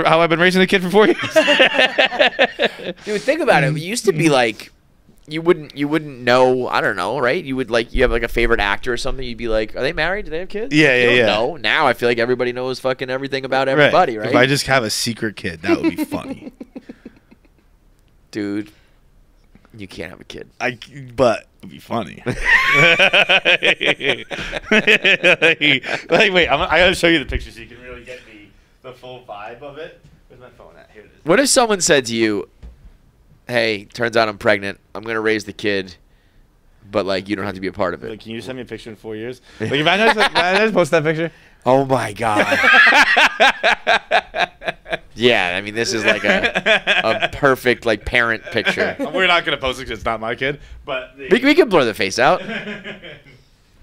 how I've been raising a kid for 4 years. Dude, think about it. It used to be like you wouldn't know. I don't know, right? You would like you have like a favorite actor or something. You'd be like, are they married? Do they have kids? Yeah. No. Now I feel like everybody knows fucking everything about everybody, right? If I just have a secret kid, that would be funny. Dude, you can't have a kid. But it'd be funny. Like, wait, I gotta show you the picture so you can really get the full vibe of it. Where's my phone at? Here it is. What if someone said to you, hey, turns out I'm pregnant. I'm going to raise the kid, but, like, you don't have to be a part of it. Like, can you send me a picture in 4 years? Like, if I just post that picture? Oh, my God. Yeah, I mean, this is like a perfect, like, parent picture. We're not going to post it because it's not my kid, but... We can blur the face out.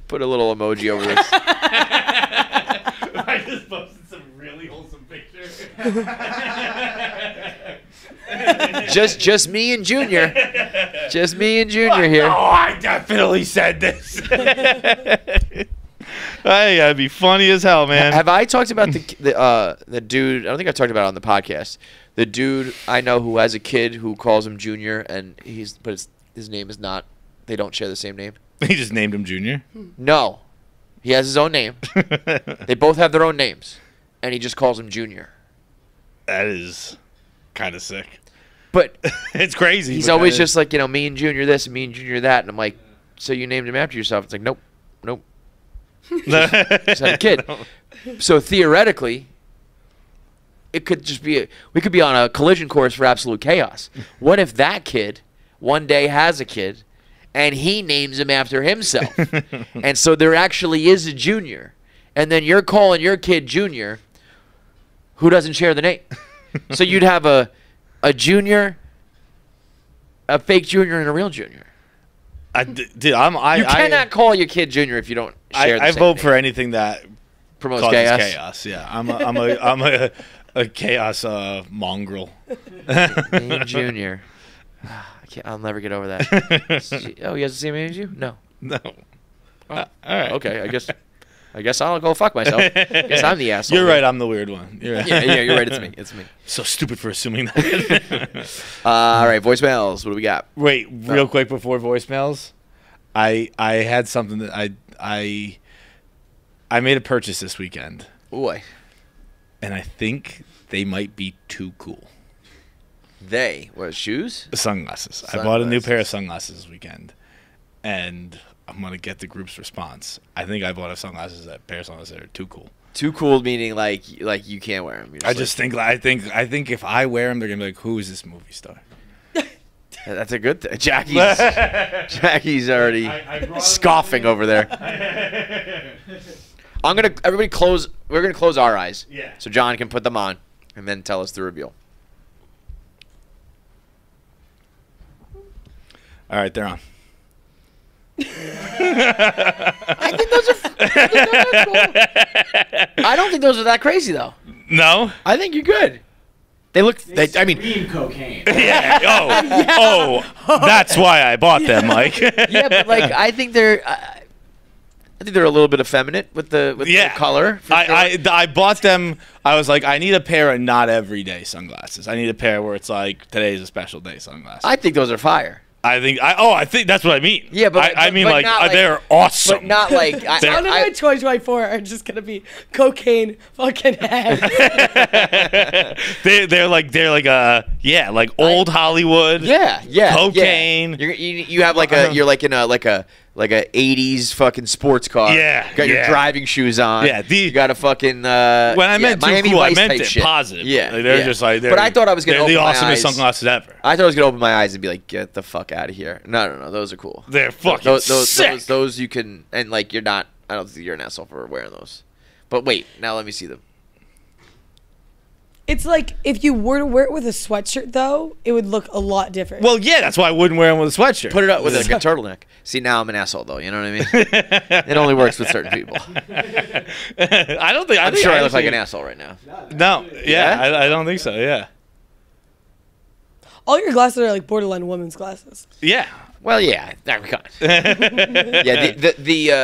Put a little emoji over this. I just posted some really wholesome pictures. Just me and Junior. Just me and Junior here. Oh, I definitely said this. Hey, that'd be funny as hell, man. Have I talked about the dude? I don't think I talked about it on the podcast. The dude I know who has a kid who calls him Junior, and his name is not. They don't share the same name. He just named him Junior? No, he has his own name. They both have their own names, and he just calls him Junior. That is kind of sick. But it's crazy. He's always just like, me and Junior this and me and Junior that, and I'm like, so you named him after yourself? It's like, nope. just had a kid. So theoretically, it could just be we could be on a collision course for absolute chaos. What if that kid one day has a kid and he names him after himself? And so there actually is a Junior, and then you're calling your kid Junior who doesn't share the name. So you'd have a Junior, a fake Junior, and a real Junior. Dude, you cannot call your kid Junior if you don't share the same I vote name. for anything that promotes causes chaos. Yeah, I'm a chaos mongrel. Junior. I'll never get over that. Oh, he has the same age as you? No. No. Oh, all right. Okay, I guess I'll go fuck myself. I guess I'm the asshole. You're right. I'm the weird one. You're right. Yeah, you're right. It's me. So stupid for assuming that. All right, voicemails. What do we got? Wait, real quick before voicemails, I had something that I made a purchase this weekend. Boy. And I think they might be too cool. Shoes? Sunglasses. I bought a new pair of sunglasses this weekend, and I'm gonna get the group's response. I think I bought a pair of sunglasses that are too cool. Too cool meaning like you can't wear them. I think if I wear them, they're gonna be like, who is this movie star? That's a good thing. Jackie's already scoffing over there. Everybody close. We're gonna close our eyes. Yeah. So John can put them on, and then tell us the reveal. All right, they're on. I think those are cool. I don't think those are that crazy though. No, I think you're good. They look. I mean, cocaine. Yeah. Oh, that's why I bought them, Mike. Yeah, but like I think they're. I think they're a little bit effeminate with the color. I bought them. I was like, I need a pair of not everyday sunglasses. I need a pair where it's like today's a special day sunglasses. I think those are fire. I think that's what I mean. Yeah, but I mean they're awesome. But not like I don't know. My 2024 are just gonna be cocaine fucking heads. they're like old Hollywood. Yeah. Cocaine. Yeah. You have you're like in a 80s fucking sports car. Yeah. Got your driving shoes on. Yeah. You got a fucking when I meant Miami too cool, Vice I meant type it shit. positive. Yeah. They're just like but I thought I was gonna open the my awesomest eyes. sunglasses ever. I thought I was gonna open my eyes and be like, get the fuck out of here. No, those are cool. They're fucking sick. Those you can, and like you're not. I don't think you're an asshole for wearing those. But wait, now let me see them. It's like if you were to wear it with a sweatshirt, though, it would look a lot different. Well, yeah, that's why I wouldn't wear them with a sweatshirt. Put it up with a turtleneck. See, now I'm an asshole, though. You know what I mean? It only works with certain people. I'm sure I look like an asshole right now. No, yeah? I don't think so. Yeah. All your glasses are like borderline women's glasses. Yeah. Well, yeah. There we go. Yeah.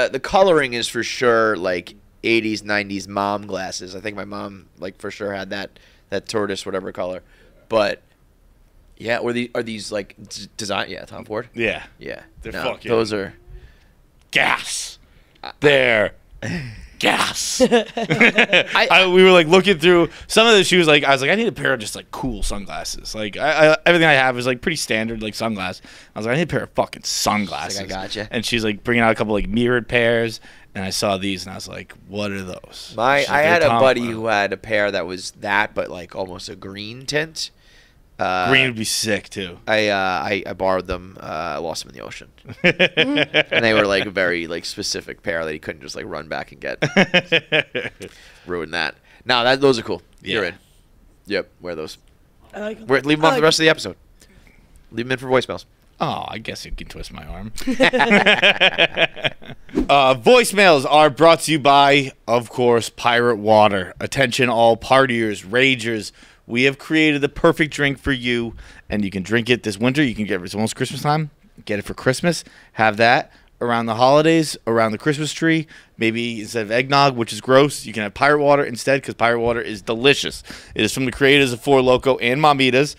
The coloring is for sure like 80s, 90s mom glasses. I think my mom like for sure had that tortoise whatever color, but yeah, are these like design? Yeah, Tom Ford. Yeah, They're fucking. Those are gas. They're gas. We were like looking through some of the shoes. Like I was like, I need a pair of just like cool sunglasses. Like everything I have is like pretty standard like sunglasses. I was like, I need a pair of fucking sunglasses. Like, I gotcha. And she's like bringing out a couple like mirrored pairs. And I saw these, and I was like, "What are those?" I had a buddy who had a pair that was that, but like almost a green tint. Green would be sick too. I borrowed them. I lost them in the ocean, and they were like a very like specific pair that he couldn't just like run back and get. Ruin that. No, those are cool. Yeah. You're in. Yep, wear those. I like them. Leave them on the rest of the episode. Leave them in for voicemails. Oh, I guess you can twist my arm. Voicemails are brought to you by, of course, Pirate Water. Attention all partiers, ragers. We have created the perfect drink for you, and you can drink it this winter. You can get it. It's almost Christmas time. Get it for Christmas. Have that around the holidays, around the Christmas tree. Maybe instead of eggnog, which is gross, you can have Pirate Water instead because Pirate Water is delicious. It is from the creators of Four Loko and Mamitas.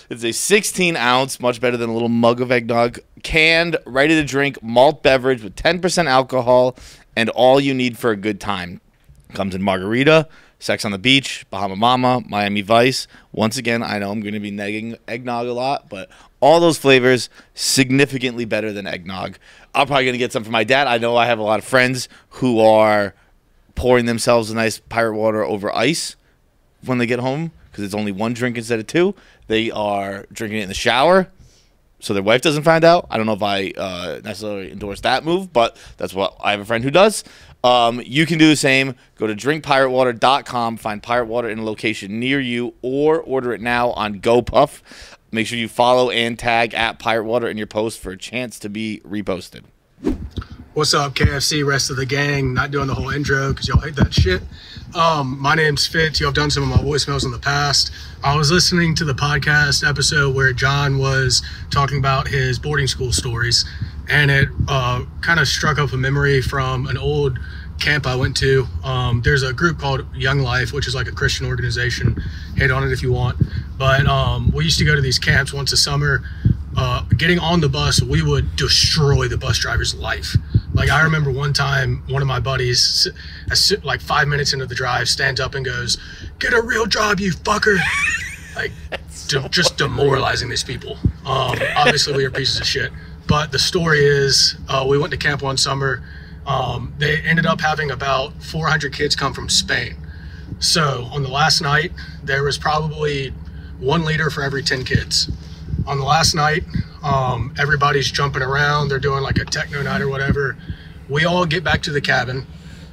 It's a 16-ounce, much better than a little mug of eggnog, canned, ready-to-drink malt beverage with 10% alcohol and all you need for a good time. Comes in margarita, Sex on the Beach, Bahama Mama, Miami Vice. Once again, I know I'm going to be negging eggnog a lot, but all those flavors significantly better than eggnog. I'm probably going to get some for my dad. I know I have a lot of friends who are pouring themselves a nice Pirate Water over ice when they get home because it's only one drink instead of two. They are drinking it in the shower so their wife doesn't find out. I don't know if I necessarily endorse that move, but that's what I have a friend who does. You can do the same. Go to drinkpiratewater.com, find Pirate Water in a location near you, or order it now on GoPuff. Make sure you follow and tag at Pirate Water in your post for a chance to be reposted. What's up, KFC, rest of the gang? Not doing the whole intro because y'all hate that shit. My name's Feits. Y'all have done some of my voicemails in the past. I was listening to the podcast episode where John was talking about his boarding school stories, and it kind of struck up a memory from an old camp I went to. There's a group called Young Life, which is like a Christian organization. Hate on it if you want. But we used to go to these camps once a summer. Getting on the bus, we would destroy the bus driver's life. Like, I remember one time, one of my buddies, like 5 minutes into the drive, stands up and goes, "Get a real job, you fucker." Like, just demoralizing these people. Obviously, we are pieces of shit. But the story is, we went to camp one summer. They ended up having about 400 kids come from Spain. So on the last night, there was probably 1 liter for every 10 kids. On the last night, everybody's jumping around. They're doing like a techno night or whatever. We all get back to the cabin,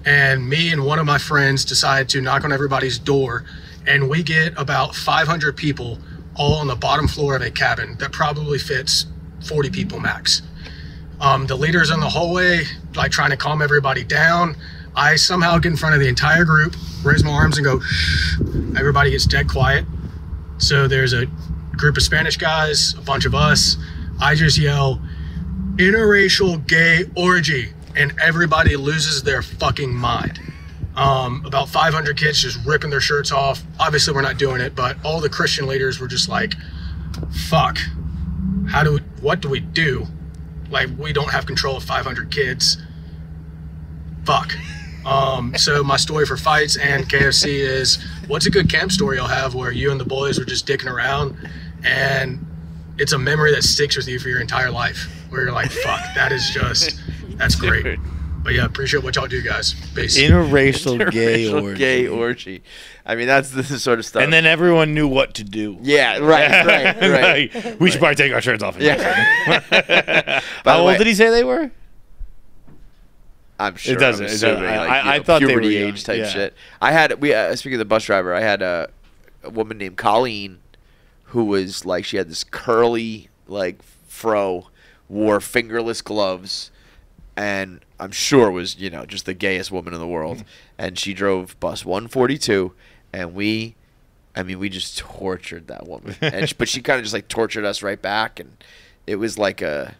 and me and one of my friends decide to knock on everybody's door, and we get about 500 people all on the bottom floor of a cabin that probably fits 40 people max. The leader's in the hallway, like trying to calm everybody down. I somehow get in front of the entire group, raise my arms and go, "Shh." Everybody gets dead quiet. So there's a group of Spanish guys, a bunch of us. I just yell, "Interracial gay orgy." and everybody loses their fucking mind. About 500 kids just ripping their shirts off. Obviously, we're not doing it, but all the Christian leaders were just like, fuck, what do we do? Like, we don't have control of 500 kids. Fuck. So my story for Feits and KFC is, what's a good camp story you'll have where you and the boys were just dicking around and it's a memory that sticks with you for your entire life, where you're like, fuck, that's great. But yeah, appreciate what y'all do, guys. Peace. Interracial gay orgy. I mean, that's the sort of stuff. And then everyone knew what to do. Yeah, right. Like, we should probably take our shirts off. Yeah. How old did he say they were? I'm sure. It doesn't. I'm assuming, I thought puberty they were age type yeah. shit. Speaking of the bus driver, I had a woman named Colleen who was like, she had this curly like fro, wore fingerless gloves, and I'm sure was, just the gayest woman in the world. And she drove bus 142, and we just tortured that woman. But she kind of just like tortured us right back, and it was like a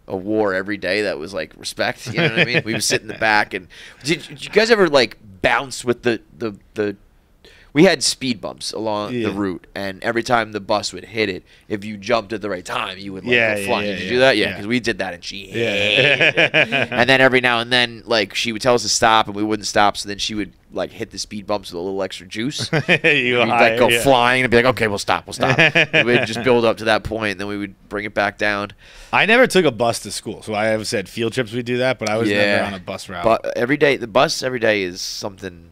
war every day that was like respect. You know what I mean? We would sit in the back, and did you guys ever like bounce with the we had speed bumps along the route, and every time the bus would hit it, if you jumped at the right time, you would like go flying. Did you do that? Yeah, because we did that, and she hated it. And then every now and then, like, she would tell us to stop, and we wouldn't stop, so then she would like hit the speed bumps with a little extra juice. We'd like go flying and be like, okay, we'll stop. We'd just build up to that point, and then we would bring it back down. I never took a bus to school, so I have said field trips we do that, but I was never on a bus route. But the bus every day is something.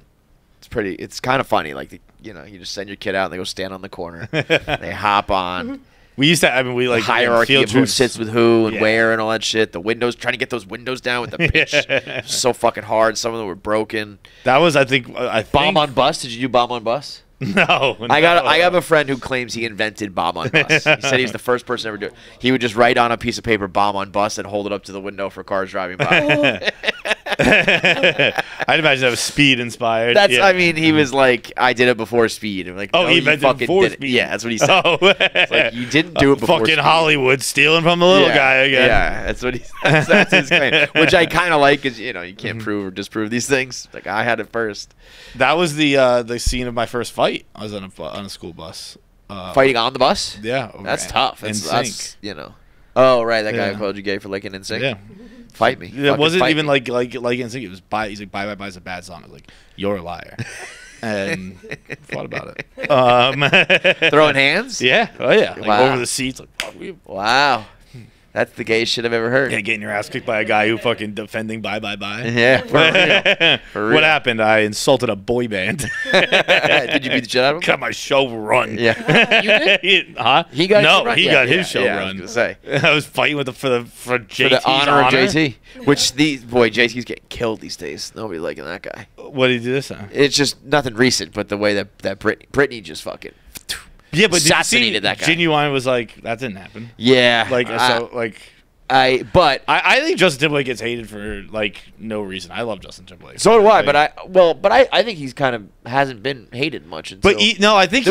It's kind of funny. Like, you just send your kid out and they go stand on the corner. They hop on. We used to, we like hierarchy field of who trips. sits with who and where and all that shit. The windows, trying to get those windows down with the pitch. So fucking hard. Some of them were broken. That was, I think Bomb on bus. Did you do bomb on bus? No. I have a friend who claims he invented bomb on bus. He said he's the first person to ever do it. He would just write on a piece of paper bomb on bus and hold it up to the window for cars driving by. I'd imagine that was speed inspired. He was like, I did it before speed. I'm like, oh, no, he invented it before speed. Yeah, that's what he said. Oh. It's like, you didn't do it before fucking speed. Hollywood stealing from the little guy again. Yeah, that's what that's his claim. Which I kind of like, because you can't prove or disprove these things. Like, I had it first. That was the scene of my first fight. I was on a school bus. Fighting on the bus? Yeah. That's tough. That's Oh, right, that guy called you gay for liking NSYNC? Yeah. Fight me. It wasn't even like NSYNC. It was he's like, bye is a bad song. I was like, you're a liar. And thought about it. Throwing hands? Yeah. Oh, yeah. Like, wow. over the seats. Like, wow. That's the gayest shit I've ever heard. Yeah, getting your ass kicked by a guy who fucking defending bye. Yeah, for real. What happened? I insulted a boy band. Did you beat the shit out of him? Got my show run. Yeah. You did? Huh? He got he got his show run. I was gonna say. I was fighting with for JT's for the honor of JT. Which JT's getting killed these days. Nobody liking that guy. What did he do this time? It's just nothing recent, but the way that Britney just fucking. Yeah, but assassinated that guy. Genuine was like, that didn't happen. Yeah. I think Justin Timberlake gets hated for like no reason. I love Justin Timberlake. So do I, but I think he's kind of hasn't been hated much until. But I think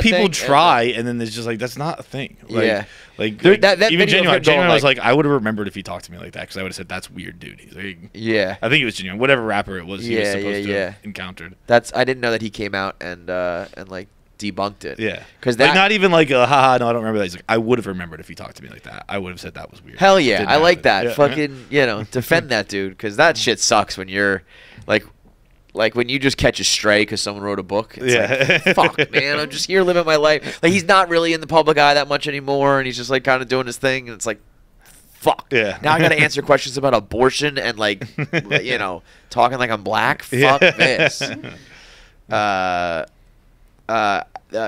people try, and then there's just like, that's not a thing. Like, even Genuine was like, I would have remembered if he talked to me like that, because I would have said, that's weird, dude. He's like, yeah. I think it was Genuine, whatever rapper it was. He was supposed to have encountered. I didn't know that he came out and like debunked it. Yeah, because not even like a haha. No, I don't remember that. He's like, I would have remembered if he talked to me like that. I would have said that was weird. Hell yeah, I like that. Yeah. Fucking defend that dude, because that shit sucks when you're like when you just catch a stray because someone wrote a book. It's like, fuck, man, I'm just here living my life. Like, he's not really in the public eye that much anymore, and he's just like kind of doing his thing, and it's like, fuck. Yeah. Now I got to answer questions about abortion and like talking like I'm black. Fuck this.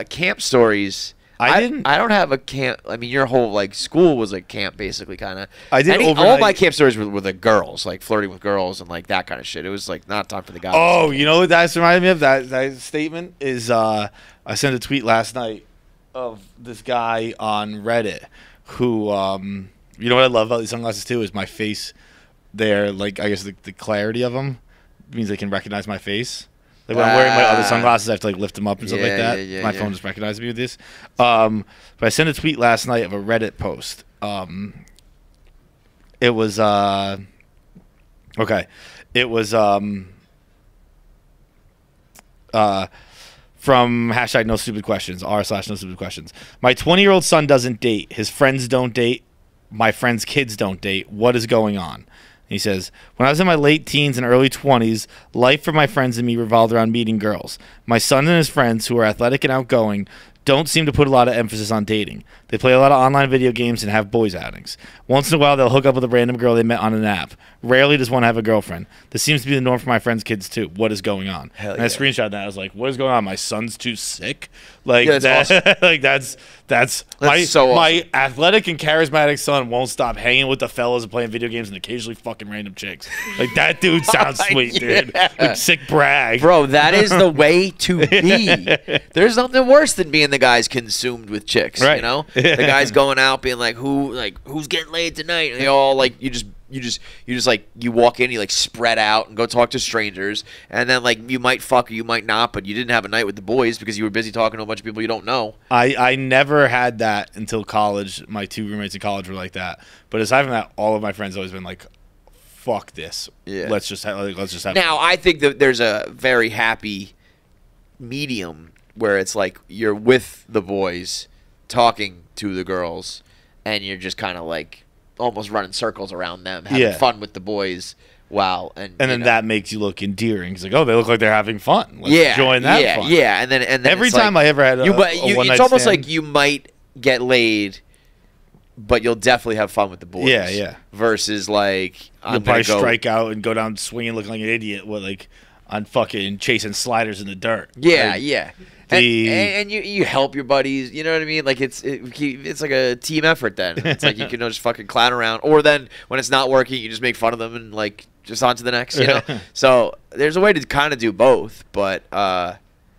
Camp stories. I don't have a camp. I mean, your whole like school was like camp, basically, kind of. I did. All my camp stories were with the girls, like flirting with girls and like that kind of shit. It was like not time for the guys. Oh, you know what that's reminded me of? That statement is I sent a tweet last night of this guy on Reddit who you know what I love about these sunglasses too is my face. They're like, I guess the clarity of them means they can recognize my face. Like when I'm wearing my other sunglasses, I have to like lift them up and stuff like that. My phone just recognizes me with this. But I sent a tweet last night of a Reddit post. It was Okay. It was from hashtag no stupid questions, r/no stupid questions. My 20-year-old son doesn't date. His friends don't date. My friends' kids don't date. What is going on? He says, when I was in my late teens and early 20s, life for my friends and me revolved around meeting girls. My son and his friends, who are athletic and outgoing, don't seem to put a lot of emphasis on dating. They play a lot of online video games and have boys outings. Once in a while, they'll hook up with a random girl they met on an app. Rarely does one have a girlfriend. This seems to be the norm for my friends' kids, too. What is going on? Hell and yeah. I screenshot that. I was like, what is going on? My son's too sick? Like, Yeah, that's awesome. like that's my, so awesome. my athletic and charismatic son won't stop hanging with the fellas and playing video games and occasionally fucking random chicks. Like, that dude sounds sweet, dude. Like, sick brag. Bro, that is the way to be. There's nothing worse than being the guys consumed with chicks, Right. you know? The guys going out being like, who's getting laid tonight? And they all like you walk in, you like spread out and go talk to strangers, and then like you might fuck or you might not, but you didn't have a night with the boys because you were busy talking to a bunch of people you don't know. I never had that until college. My 2 roommates in college were like that. But aside from that, all of my friends have always been like, fuck this. Yeah. Let's just have Now, I think that there's a very happy medium where it's like you're with the boys talking to the girls and you're just kind of like almost running circles around them, having fun with the boys. Wow. And then that makes you look endearing. It's like, oh, they look like they're having fun. Let's join that fun. Yeah, and then Every it's time like, I ever had a one-night it's almost stand. like you might get laid, but you'll definitely have fun with the boys. Yeah, yeah. Versus like You'll probably strike out and go down swinging looking like an idiot with like on fucking chasing sliders in the dirt. Yeah, Like, yeah. the- And you help your buddies, you know what I mean? Like it's like a team effort then. It's like you can just fucking clown around, or then when it's not working, you just make fun of them and like just on to the next, you know? So there's a way to kind of do both, but I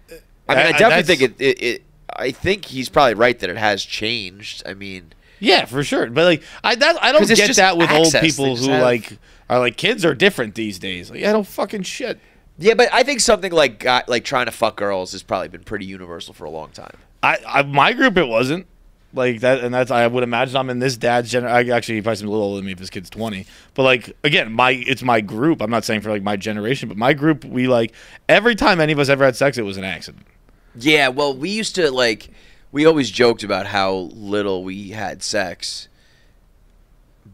mean, I definitely think I think he's probably right that it has changed. I mean, yeah, for sure. But like I don't 'Cause it's get just that with old access. They people just who have- like are like kids are different these days. Like I don't fucking shit. yeah, but I think something like trying to fuck girls has probably been pretty universal for a long time. My group it wasn't like that, and that's I would imagine I'm in this dad's generation. Actually, he probably seems a little older than me if his kid's 20. But like again, it's my group. I'm not saying for like my generation, but my group, we like every time any of us ever had sex, it was an accident. Yeah, well, we used to we always joked about how little we had sex.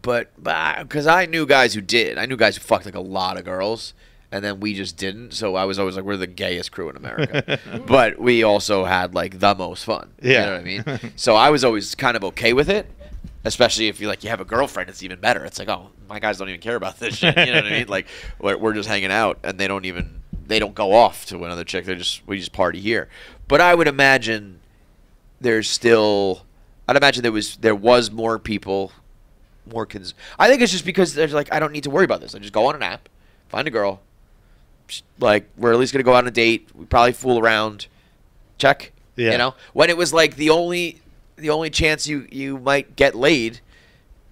But because I knew guys who did. I knew guys who fucked like a lot of girls, and then we just didn't. So I was always like, we're the gayest crew in America. But we also had like the most fun. Yeah. You know what I mean? So I was always kind of okay with it, especially if you have a girlfriend, it's even better. It's like, oh, my guys don't even care about this shit. You know what I mean? Like we're just hanging out, and they don't go off to another chick. We just party here. But I would imagine I'd imagine there was more people. I think it's just because they're like, I don't need to worry about this. I just go on an app, find a girl. Like, we're at least gonna go out on a date. We probably fool around. Check. Yeah. You know, when it was like the only chance you might get laid,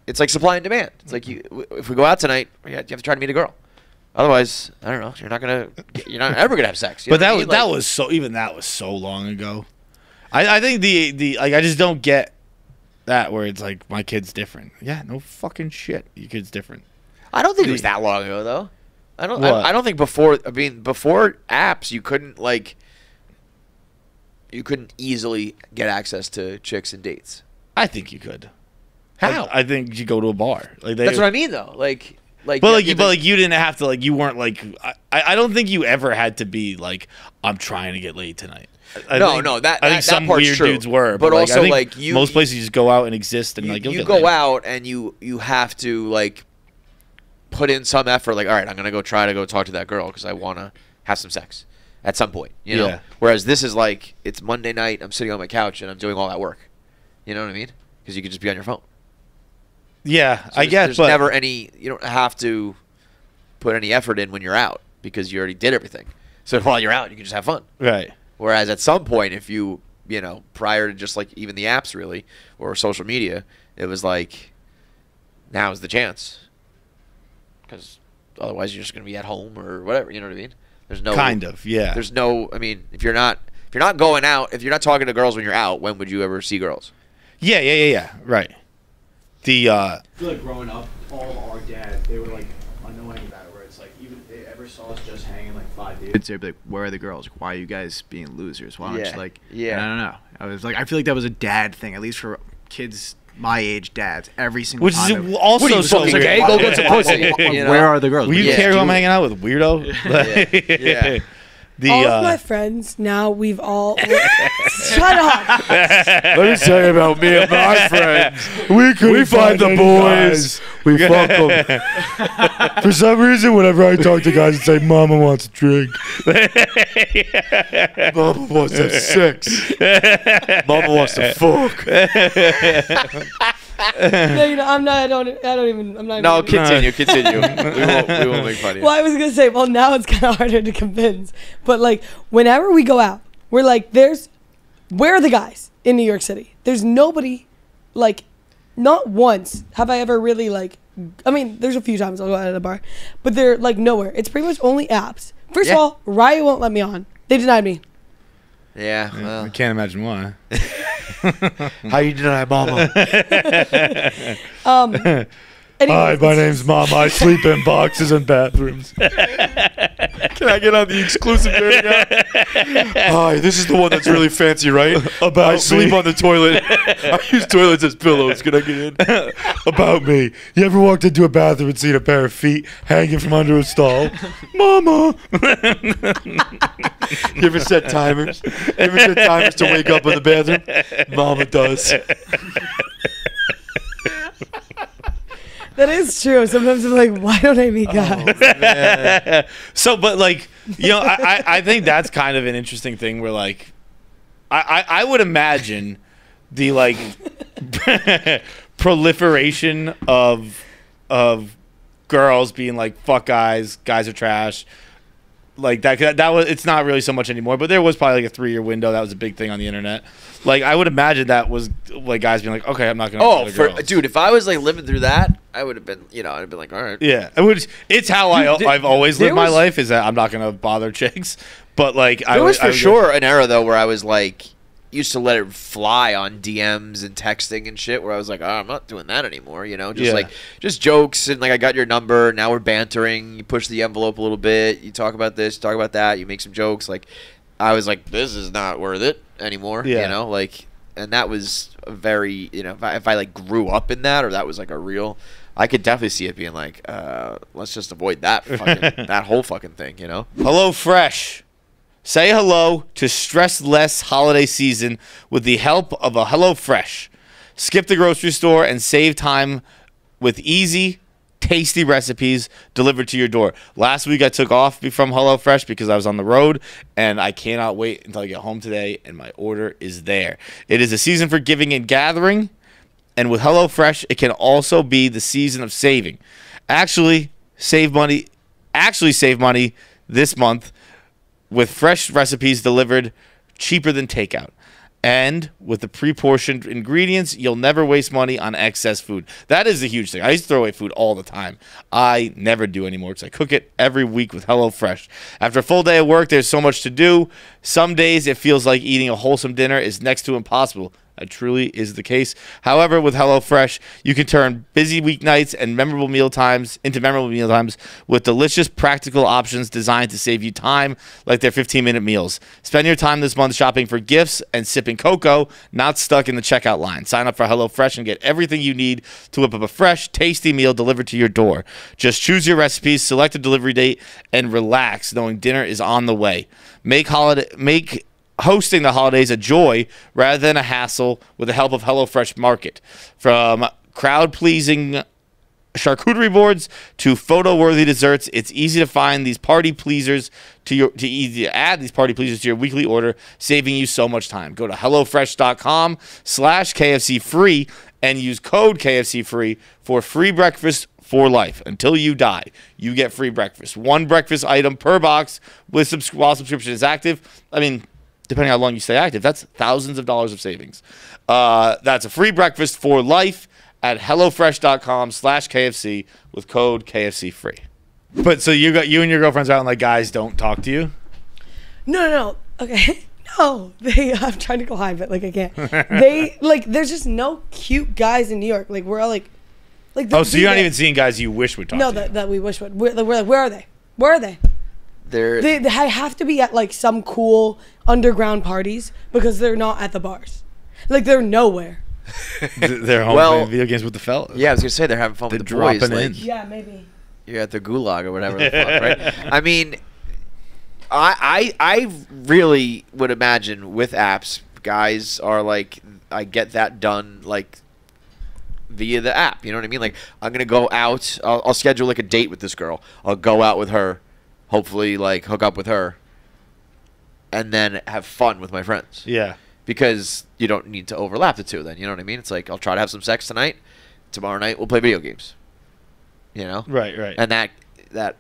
it's like supply and demand. It's like if we go out tonight, you have to try to meet a girl. Otherwise, I don't know. You're not ever gonna have sex. You But know what I mean? that was so long ago. I think the like I just don't get that where it's like my kid's different. Yeah, no fucking shit. Your kid's different. I don't think it was that long ago though. I don't. What? I don't think before. I mean, before apps, you couldn't easily get access to chicks and dates. I think you could. How? I think you go to a bar. Like That's what I mean though. But you didn't have to you weren't like I don't think you ever had to be like I'm trying to get laid tonight. I think some part's weird true. dudes were, but I also think most places you just go out and exist and you'll you get go laid. out and you have to put in some effort. Like, all right, I'm gonna go try to go talk to that girl because I want to have some sex at some point. You know. Yeah. Whereas this is like it's Monday night. I'm sitting on my couch and I'm doing all that work. You know what I mean? Because you could just be on your phone. Yeah, So I guess. There's But never any. You don't have to put any effort in when you're out because you already did everything. So while you're out, you can just have fun. right. Whereas at some point, if you prior to just like even the apps really or social media, it was like now is the chance because otherwise you're just gonna be at home or whatever. You know what I mean? There's no Kind of, yeah. There's no. I mean, if you're not going out, if you're not talking to girls when you're out, when would you ever see girls? Yeah. Right. The I feel like growing up, all of our dads, they were like annoying about it, where it's like, even if they ever saw us just hanging like 5 dudes, they'd be like, where are the girls? Like, why are you guys being losers? Why aren't you like, and I don't know. I was like, I feel like that was a dad thing, at least for kids my age dads, every single Which time. is also so weird. Hey, go get some pussy. You know? Where are the girls? Will you care who I'm hanging out with, weirdo? Yeah. All of my friends now, we've all shut up. Let me tell you about me and my friends. We find the boys. We fuck them. For some reason, whenever I talk to guys and say, "Mama wants a drink," Mama wants to have sex. Mama wants to fuck. No, you know, I'm not. I don't even. I'm not. No, continue. We won't make fun of you. Well, I was gonna say. Well, now it's kind of harder to convince. But like, whenever we go out, we're like, where are the guys in New York City? There's nobody. Like, not once have I ever really like. I mean, there's a few times I'll go out at a bar, but they're like nowhere. It's pretty much only apps. First of all, Riot won't let me on. They denied me. Yeah, well. I can't imagine why. How you deny Mama? Hi, my name's Mama. I sleep in boxes and bathrooms. Can I get on the exclusive dirty guy? Hi, this is the one that's really fancy, right? I sleep on the toilet. I use toilets as pillows. Can I get in? About me. You ever walked into a bathroom and seen a pair of feet hanging from under a stall? Mama. You ever set timers? To wake up in the bathroom? Mama does. That is true. Sometimes I'm like, why don't I meet guys? So, but like, you know, I think that's kind of an interesting thing where like, I would imagine the like proliferation of girls being like, fuck guys are trash. Like that was, it's not really so much anymore, but there was probably like a 3-year window. That was a big thing on the internet. Like, I would imagine that was like guys being like, okay, I'm not gonna. Dude, if I was like living through that, I would have been, you know, I'd been like, all right. Yeah, it's how I've always lived my life, is that I'm not gonna bother chicks. But like, there was for sure an era though where I was like, used to let it fly on DMs and texting and shit, where I was like, oh, I'm not doing that anymore, you know, just like just jokes and like, I got your number, now we're bantering, you push the envelope a little bit, you talk about this, talk about that, you make some jokes. Like, I was like, this is not worth it anymore, you know, like, and that was a very, you know, if I like grew up in that, or that was like a real, I could definitely see it being like, let's just avoid that fucking, that whole fucking thing, you know. HelloFresh. Say hello to stress-less holiday season with the help of a HelloFresh. Skip the grocery store and save time with easy, tasty recipes delivered to your door. Last week I took off from HelloFresh because I was on the road, and I cannot wait until I get home today and my order is there. It is a season for giving and gathering, and with HelloFresh, it can also be the season of saving. Actually save money this month with fresh recipes delivered cheaper than takeout. And with the pre-portioned ingredients, you'll never waste money on excess food. That is the huge thing. I used to throw away food all the time. I never do anymore because I cook it every week with HelloFresh. After a full day of work, there's so much to do. Some days it feels like eating a wholesome dinner is next to impossible. That truly is the case. However, with HelloFresh, you can turn busy weeknights and memorable mealtimes into memorable mealtimes with delicious, practical options designed to save you time, like their 15-minute meals. Spend your time this month shopping for gifts and sipping cocoa, not stuck in the checkout line. Sign up for HelloFresh and get everything you need to whip up a fresh, tasty meal delivered to your door. Just choose your recipes, select a delivery date, and relax, knowing dinner is on the way. Make hosting the holidays a joy rather than a hassle with the help of HelloFresh Market. From crowd-pleasing charcuterie boards to photo-worthy desserts, it's easy to find these party pleasers to add these party pleasers to your weekly order, saving you so much time. Go to HelloFresh.com/KFC free and use code KFC free for free breakfast for life. Until you die, you get free breakfast. One breakfast item per box while subscription is active. I mean, depending on how long you stay active, that's thousands of dollars of savings. That's a free breakfast for life at HelloFresh.com/KFC with code KFC free. But so you and your girlfriends out and like guys don't talk to you? No. Okay. No. I'm trying to go high, but like I can't. There's just no cute guys in New York. Like we're all like Like, so you're not even seeing guys you wish would talk to you? No, that we wish would. We're like, where are they? Where are they? They have to be at like some cool underground parties because they're not at the bars. Like, they're nowhere. They're home playing video games with the fellas. Yeah, I was gonna say they're having fun with the boys. In. Yeah, maybe. You're at the gulag or whatever the fuck, right? I mean, I really would imagine with apps, guys are like, I get that done like via the app. You know what I mean? Like, I'm gonna go out. I'll schedule like a date with this girl. I'll go out with her. Hopefully, like, hook up with her, and then have fun with my friends. Yeah. Because you don't need to overlap the two then. You know what I mean? It's like, I'll try to have some sex tonight. Tomorrow night, we'll play video games. You know? Right, right. And that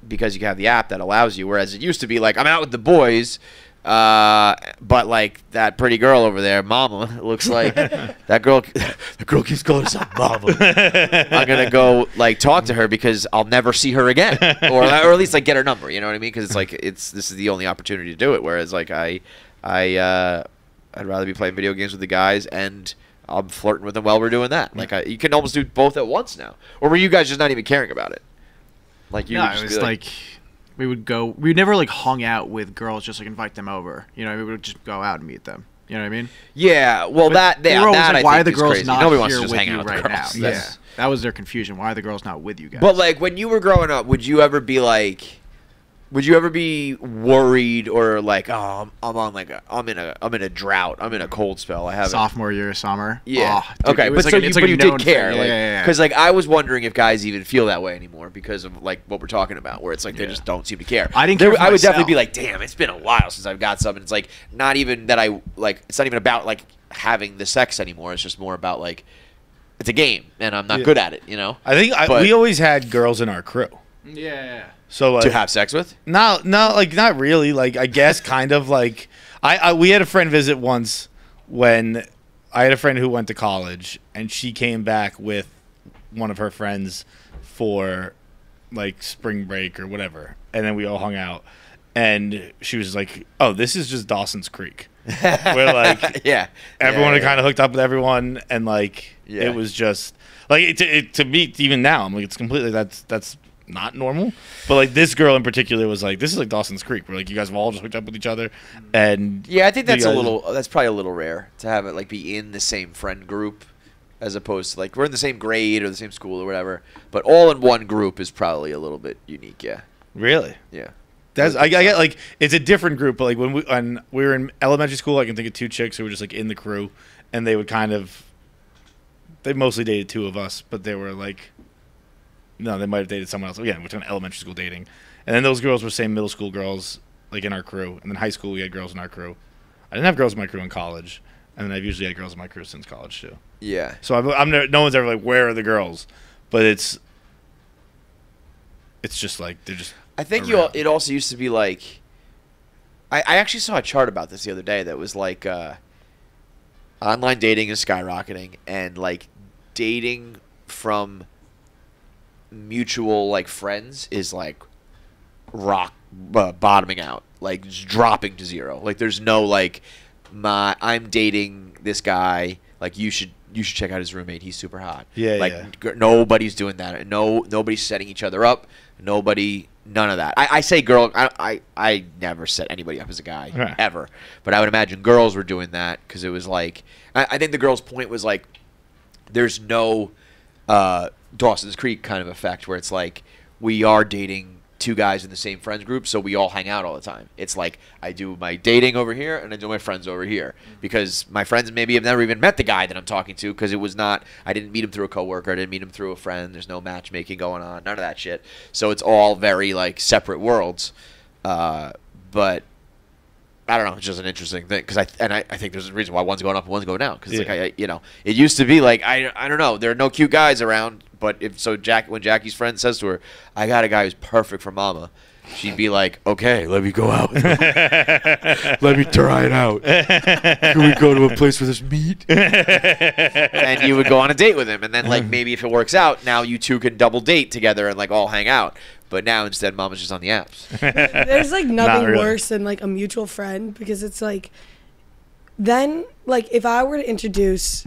because you have the app, that allows you. Whereas it used to be like, I'm out with the boys, but like that pretty girl over there, Mama, it looks like that girl keeps calling herself Mama. I'm gonna go like talk to her because I'll never see her again, or at least like get her number. You know what I mean? Because it's like this is the only opportunity to do it. Whereas like I'd rather be playing video games with the guys, and I'm flirting with them while we're doing that. Like you can almost do both at once now. Or were you guys just not even caring about it? Like you? No, it was like we would go. We never like hung out with girls, just like invite them over. You know, we would just go out and meet them. You know what I mean? Yeah. Well, But they were always like, why are the girls crazy. not Nobody here wants to just with hang you out with right the now? girls. Yeah, that was their confusion. Why are the girls not with you guys? But like when you were growing up, would you ever be like? Would you ever be worried or like, oh, I'm in a drought, I'm in a cold spell, I haven't. Sophomore year of summer. Yeah. Oh, dude, okay, but so you did care, yeah, like, because like I was wondering if guys even feel that way anymore because of like what we're talking about, where it's like they just don't seem to care. I didn't care. I would definitely be like, damn, it's been a while since I've got something. It's like not even that I like. It's not even about like having the sex anymore. It's just more about like it's a game and I'm not good at it. You know. I think we always had girls in our crew. Yeah. So like, to have sex with? No, like not really. Like I guess kind of like we had a friend visit once when I had a friend who went to college and she came back with one of her friends for like spring break or whatever, and then we all hung out, and she was like, "Oh, this is just Dawson's Creek." Where like everyone had kind of hooked up with everyone, and like it was just like to me even now I'm like it's completely that's not normal, but like this girl in particular was like, this is like Dawson's Creek, where like you guys have all just hooked up with each other, and I think that's that's probably a little rare to have it like be in the same friend group, as opposed to like we're in the same grade or the same school or whatever, but all in one group is probably a little bit unique. Yeah. Really? Yeah. That's I get like it's a different group, but like when we were in elementary school, I can think of two chicks who were just like in the crew, and they mostly dated two of us, but they were like. No, they might have dated someone else. Again, we're talking elementary school dating. And then those girls were same middle school girls, like in our crew. And then high school, we had girls in our crew. I didn't have girls in my crew in college. And then I've usually had girls in my crew since college, too. Yeah. So I'm never, no one's ever like, where are the girls? But it's just like, they're just I think around. it also used to be like, I actually saw a chart about this the other day that was like, online dating is skyrocketing. And like dating from mutual like friends is like bottoming out, like just dropping to zero. Like there's no like I'm dating this guy, like you should check out his roommate, he's super hot. Nobody's doing that. Nobody's setting each other up. None of that. I say girl, I never set anybody up as a guy ever, but I would imagine girls were doing that because it was like I think the girl's point was like there's no Dawson's Creek kind of effect where it's like we are dating two guys in the same friends group, so we all hang out all the time. It's like I do my dating over here and I do my friends over here because my friends maybe have never even met the guy that I'm talking to because it was not, I didn't meet him through a coworker, I didn't meet him through a friend, there's no matchmaking going on, none of that shit. So it's all very like separate worlds. But I don't know. It's just an interesting thing because I think there's a reason why one's going up and one's going down because like it used to be like I don't know, there are no cute guys around, but when Jackie's friend says to her, I got a guy who's perfect for Mama, she'd be like, okay, let me go out with him. Let me try it out. Can we go to a place where there's meat? And you would go on a date with him, and then like maybe if it works out, now you two can double date together and like all hang out. But now instead, Mama's just on the apps. There's like nothing worse than like a mutual friend because it's like, then like if I were to introduce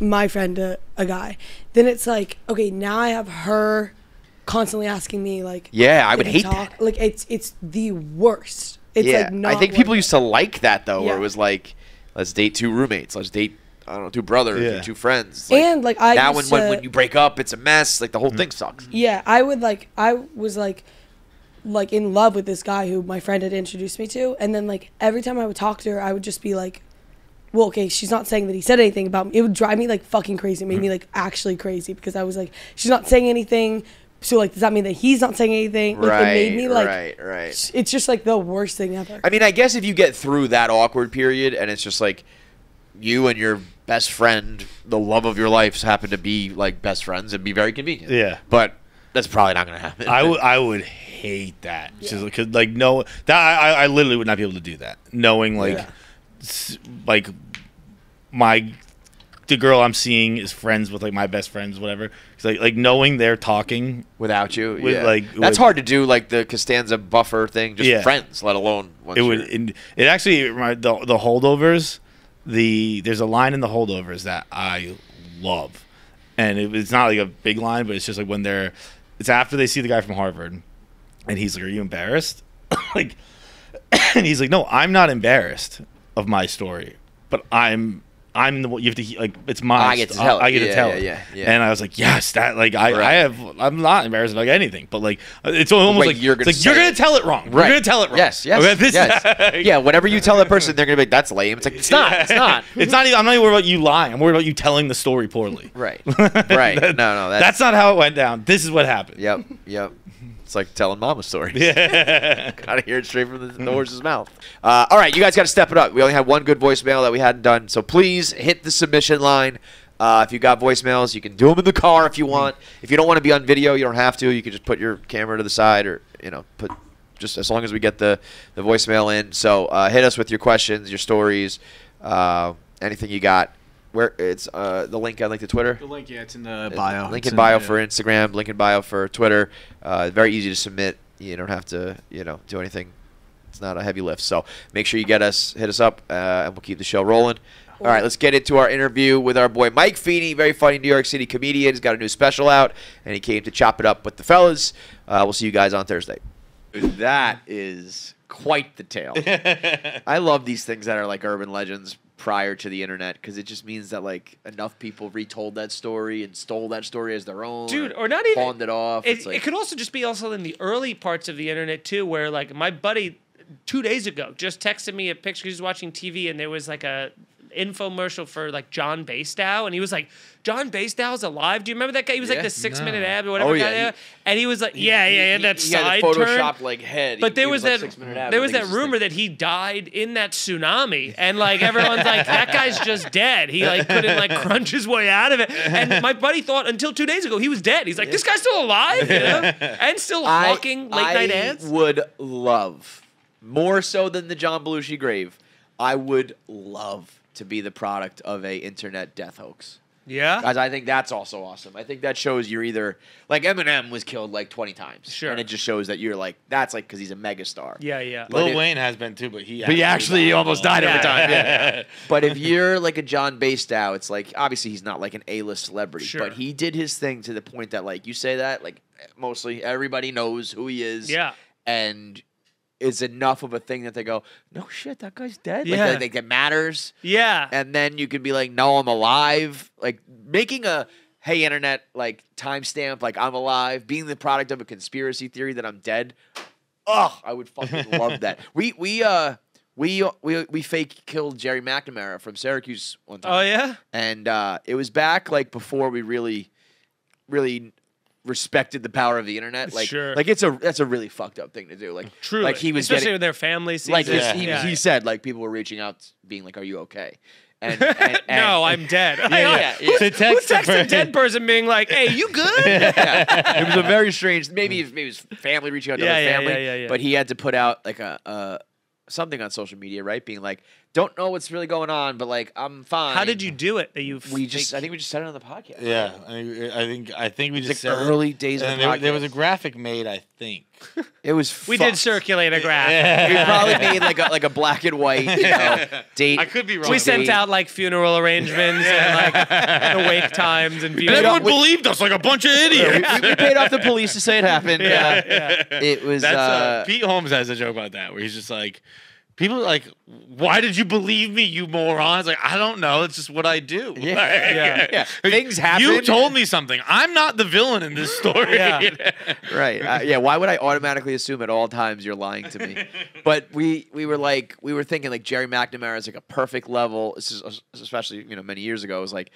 my friend a guy, then it's like, okay, now I have her constantly asking me like, I would hate that. Like it's the worst. It's like not I think people worth used to like that though, where Yeah. it was like, let's date 2 roommates, let's date, I don't know, 2 brothers or 2 friends. And, like, I now used when to- you break up, it's a mess. Like the whole thing sucks. Yeah, I was like in love with this guy who my friend had introduced me to, and then like every time I would talk to her, I would just be like, well, okay, she's not saying that he said anything about me. It would drive me like fucking crazy. It made me like actually crazy because I was like, she's not saying anything. So like, does that mean that he's not saying anything? Like, Right, it made me like, right. It's just like the worst thing ever. I mean, I guess if you get through that awkward period and it's just like you and your best friend, the love of your life, happen to be like best friends, it'd be very convenient. Yeah. But that's probably not going to happen. I would hate that. Just because like no that I literally would not be able to do that. Knowing like like the girl I'm seeing is friends with like my best friends, whatever. It's like knowing they're talking without you. with, like, that's with- hard to do. Like the Costanza buffer thing, just friends, let alone. Once it would. It actually the holdovers. There's a line in the holdovers that I love, and it's not like a big line, but it's just like when it's after they see the guy from Harvard, and he's like, "Are you embarrassed?" Like, and he's like, "No, I'm not embarrassed of my story, but I'm the one you have to like. It's my. I get to tell it. I get to tell it. Yeah. And I was like, yes, that like I'm not embarrassed of like anything, but like it's almost like you're gonna tell it wrong. Right. You're gonna tell it wrong. Yes. Okay, yes. Yeah. Whenever you tell that person, they're gonna be like, "That's lame." It's like it's not. It's not. It's not even. I'm not even worried about you lying. I'm worried about you telling the story poorly. Right. Right. No. That's not how it went down. This is what happened. Yep. It's like telling mama stories. Yeah. Gotta hear it straight from the horse's mouth. All right, you guys got to step it up. We only had one good voicemail that we hadn't done, so please hit the submission line. If you got voicemails, you can do them in the car if you want. If you don't want to be on video, you don't have to. You can just put your camera to the side, or put just as long as we get the voicemail in. So hit us with your questions, your stories, anything you got. Where it's the link on like the Twitter. The link, it's in the bio. Link in bio for Instagram. Link in bio for Twitter. Very easy to submit. You don't have to do anything. It's not a heavy lift. So make sure you hit us up, and we'll keep the show rolling. All right, let's get into our interview with our boy Mike Feeney, very funny New York City comedian. He's got a new special out, and he came to chop it up with the fellas. We'll see you guys on Thursday. That is quite the tale. I love these things that are like urban legends prior to the internet, because it just means that like enough people retold that story and stole that story as their own, dude, or not even pawned it off. It could also just be also in the early parts of the internet too, where like my buddy 2 days ago just texted me a picture. He was watching TV and there was like a infomercial for like John Bastow, and he was like, "John Bastow's alive. Do you remember that guy? He was like the 6-minute ad or whatever. And he was like, yeah, that side had the turn. Photoshop like head. But there was like that rumor that he died in that tsunami, and like everyone's like, that guy's just dead. He like couldn't like crunch his way out of it. And my buddy thought until 2 days ago he was dead. He's like, this guy's still alive, and still hawking late night ads. I would love, more so than the John Belushi grave, I would love to be the product of a internet death hoax. Yeah, guys, I think that's also awesome. I think that shows you're either like Eminem was killed like 20 times, sure, and it just shows that you're like that's like because he's a megastar. Yeah. Lil Wayne has been too, but he actually almost died every time. Yeah. But if you're like a John Bastow, it's like obviously he's not like an A-list celebrity, but he did his thing to the point that like you say that like mostly everybody knows who he is. Yeah, and is enough of a thing that they go, no shit, that guy's dead. Yeah. Like that matters. Yeah. And then you could be like, no, I'm alive. Like making a hey internet like timestamp, like I'm alive, being the product of a conspiracy theory that I'm dead. Oh, I would fucking love that. We fake killed Jerry McNamara from Syracuse one time. Oh yeah. And it was back like before we really respected the power of the internet. Like, like that's a really fucked up thing to do. Like, truly, like he was especially with their families. Like he said, like people were reaching out, being like, "Are you okay?" And no, I'm dead. Who texts a dead person being like, "Hey, you good?" It was a very strange. Maybe his family reaching out to their family, but he had to put out like a something on social media, right? Being like, don't know what's really going on, but like I'm fine. How did you do it? I think we just said it on the podcast. Yeah, I think we just said early days of the podcast. There was a graphic made, I think. It was. We did circulate a graph. We probably made like a black and white date. I could be wrong. We sent out like funeral arrangements and like the wake times and views. Everyone believed us like a bunch of idiots. We paid off the police to say it happened. It was. Pete Holmes has a joke about that where he's just like, people are like, why did you believe me, you morons? Like, I don't know. It's just what I do. Yeah. Things happen. You told me something. I'm not the villain in this story. Right. Why would I automatically assume at all times you're lying to me? But we were thinking like Jerry McNamara is like a perfect level. This is especially many years ago. It was like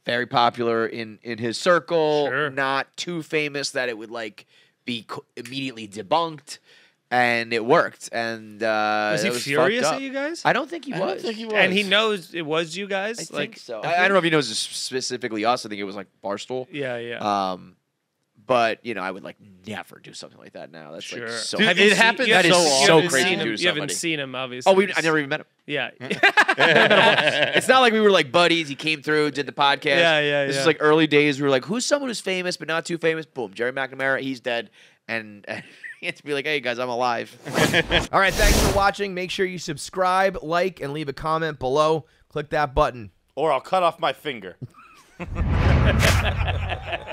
very popular in his circle. Sure. Not too famous that it would like be immediately debunked. And it worked. And was he furious at you guys? I don't think he was. I don't think he was. And he knows it was you guys? I think so. I don't know if he knows specifically us. I think it was like Barstool. Yeah. But I would like never do something like that now. That's like so. Dude, it happened. That is so crazy to do to You somebody. haven't seen him, obviously. I never even met him. Yeah. It's not like we were like buddies. He came through, did the podcast. Yeah. This is like early days. We were like, who's someone who's famous but not too famous? Boom, Jerry McNamara. He's dead. And you have to be like, hey guys, I'm alive. All right, thanks for watching. Make sure you subscribe, like, and leave a comment below. Click that button. Or I'll cut off my finger.